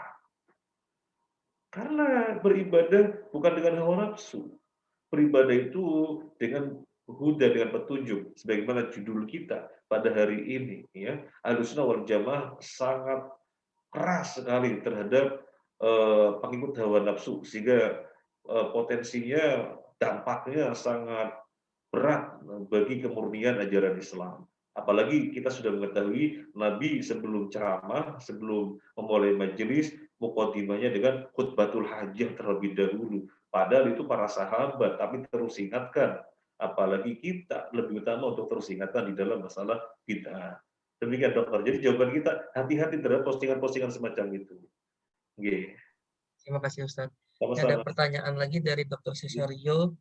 Karena beribadah bukan dengan hawa nafsu. Beribadah itu dengan huda, dengan petunjuk. Sebagaimana judul kita pada hari ini, ya, Ahlussunnah wal Jamaah sangat keras sekali terhadap pengikut hawa nafsu, sehingga potensinya, dampaknya sangat berat bagi kemurnian ajaran Islam. Apalagi kita sudah mengetahui Nabi sebelum ceramah, sebelum memulai majelis, muqaddimahnya dengan khutbatul hajah terlebih dahulu. Padahal itu para sahabat, tapi terus ingatkan. Apalagi kita lebih utama untuk terus ingatkan di dalam masalah bid'ah. Demikian dokter. Jadi jawaban kita hati-hati terhadap postingan-postingan semacam itu. Oke. Terima kasih Ustadz. Ada Sama-sama. pertanyaan lagi dari Dr. Cesario.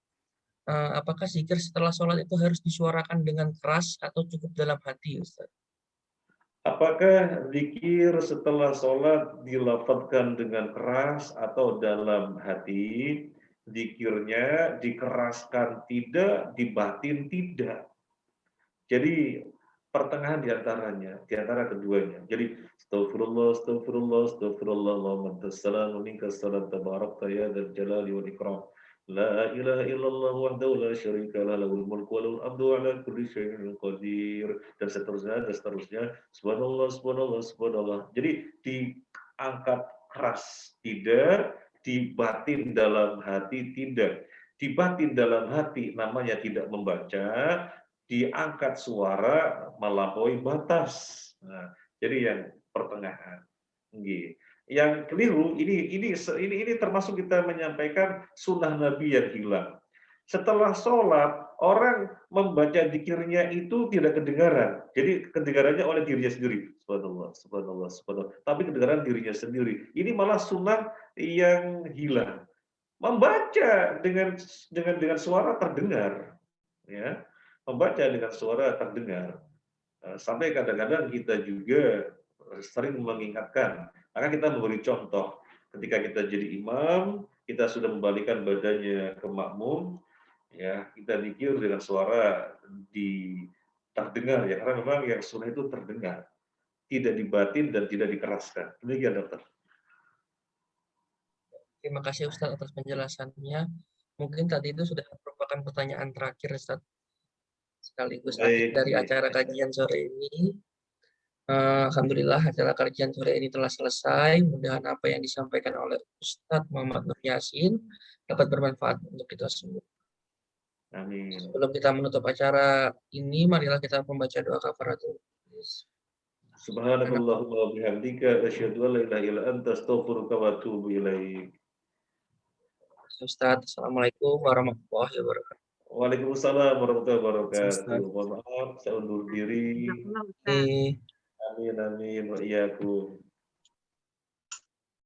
Apakah zikir setelah sholat itu harus disuarakan dengan keras atau cukup dalam hati, Ustaz? Apakah zikir setelah sholat dilafadzkan dengan keras atau dalam hati? Zikirnya dikeraskan tidak, dibatin tidak. Jadi pertengahan di antara keduanya. Jadi Astaghfirullah, astaghfirullah, astaghfirullah, Allahumma antas salam wa minkas salam, tabarakta ya dzal jalali wal ikram. La ilaha illallah wahdahu la syarika lah, lahul mulku wa lahul hamdu wa ala kulli syai'in qadir, dan seterusnya. Subhanallah, subhanallah, subhanallah. Jadi diangkat keras, tidak, dibatin dalam hati, tidak. Dibatin dalam hati namanya tidak membaca, diangkat suara melampaui batas. Nah, jadi yang pertengahan. Nggih. Yang keliru ini termasuk kita menyampaikan sunnah Nabi yang hilang. Setelah sholat, orang membaca zikirnya itu tidak kedengaran. Jadi kedengarannya oleh dirinya sendiri. Subhanallah, subhanallah, subhanallah. Tapi kedengaran dirinya sendiri. Ini malah sunnah yang hilang. Membaca dengan suara terdengar, ya. Membaca dengan suara terdengar. Sampai kadang-kadang kita juga sering mengingatkan, maka kita memberi contoh ketika kita jadi imam, kita sudah membalikan badannya ke makmum, ya kita zikir dengan suara terdengar, ya karena memang yang sunnah itu terdengar, tidak dibatin dan tidak dikeraskan. Demikian dokter. Terima kasih Ustadz atas penjelasannya. Mungkin tadi itu sudah merupakan pertanyaan terakhir Ustadz, sekaligus akhir dari acara kajian sore ini. Alhamdulillah acara kajian sore ini telah selesai. Mudah-mudahan apa yang disampaikan oleh Ustadz Muhammad Nur Yasin dapat bermanfaat untuk kita semua. Amin. Sebelum kita menutup acara ini, marilah kita membaca doa kafaratul majlis. Subhanakallahumma wa bihamdika asyhadu an la ilaha illa anta astaghfiruka wa atubu ilaik. Ustadz, Assalamualaikum warahmatullahi wabarakatuh. Waalaikumsalam warahmatullahi wabarakatuh. Mohon maaf, saya undur diri. Amin, amin, wa iyyakum.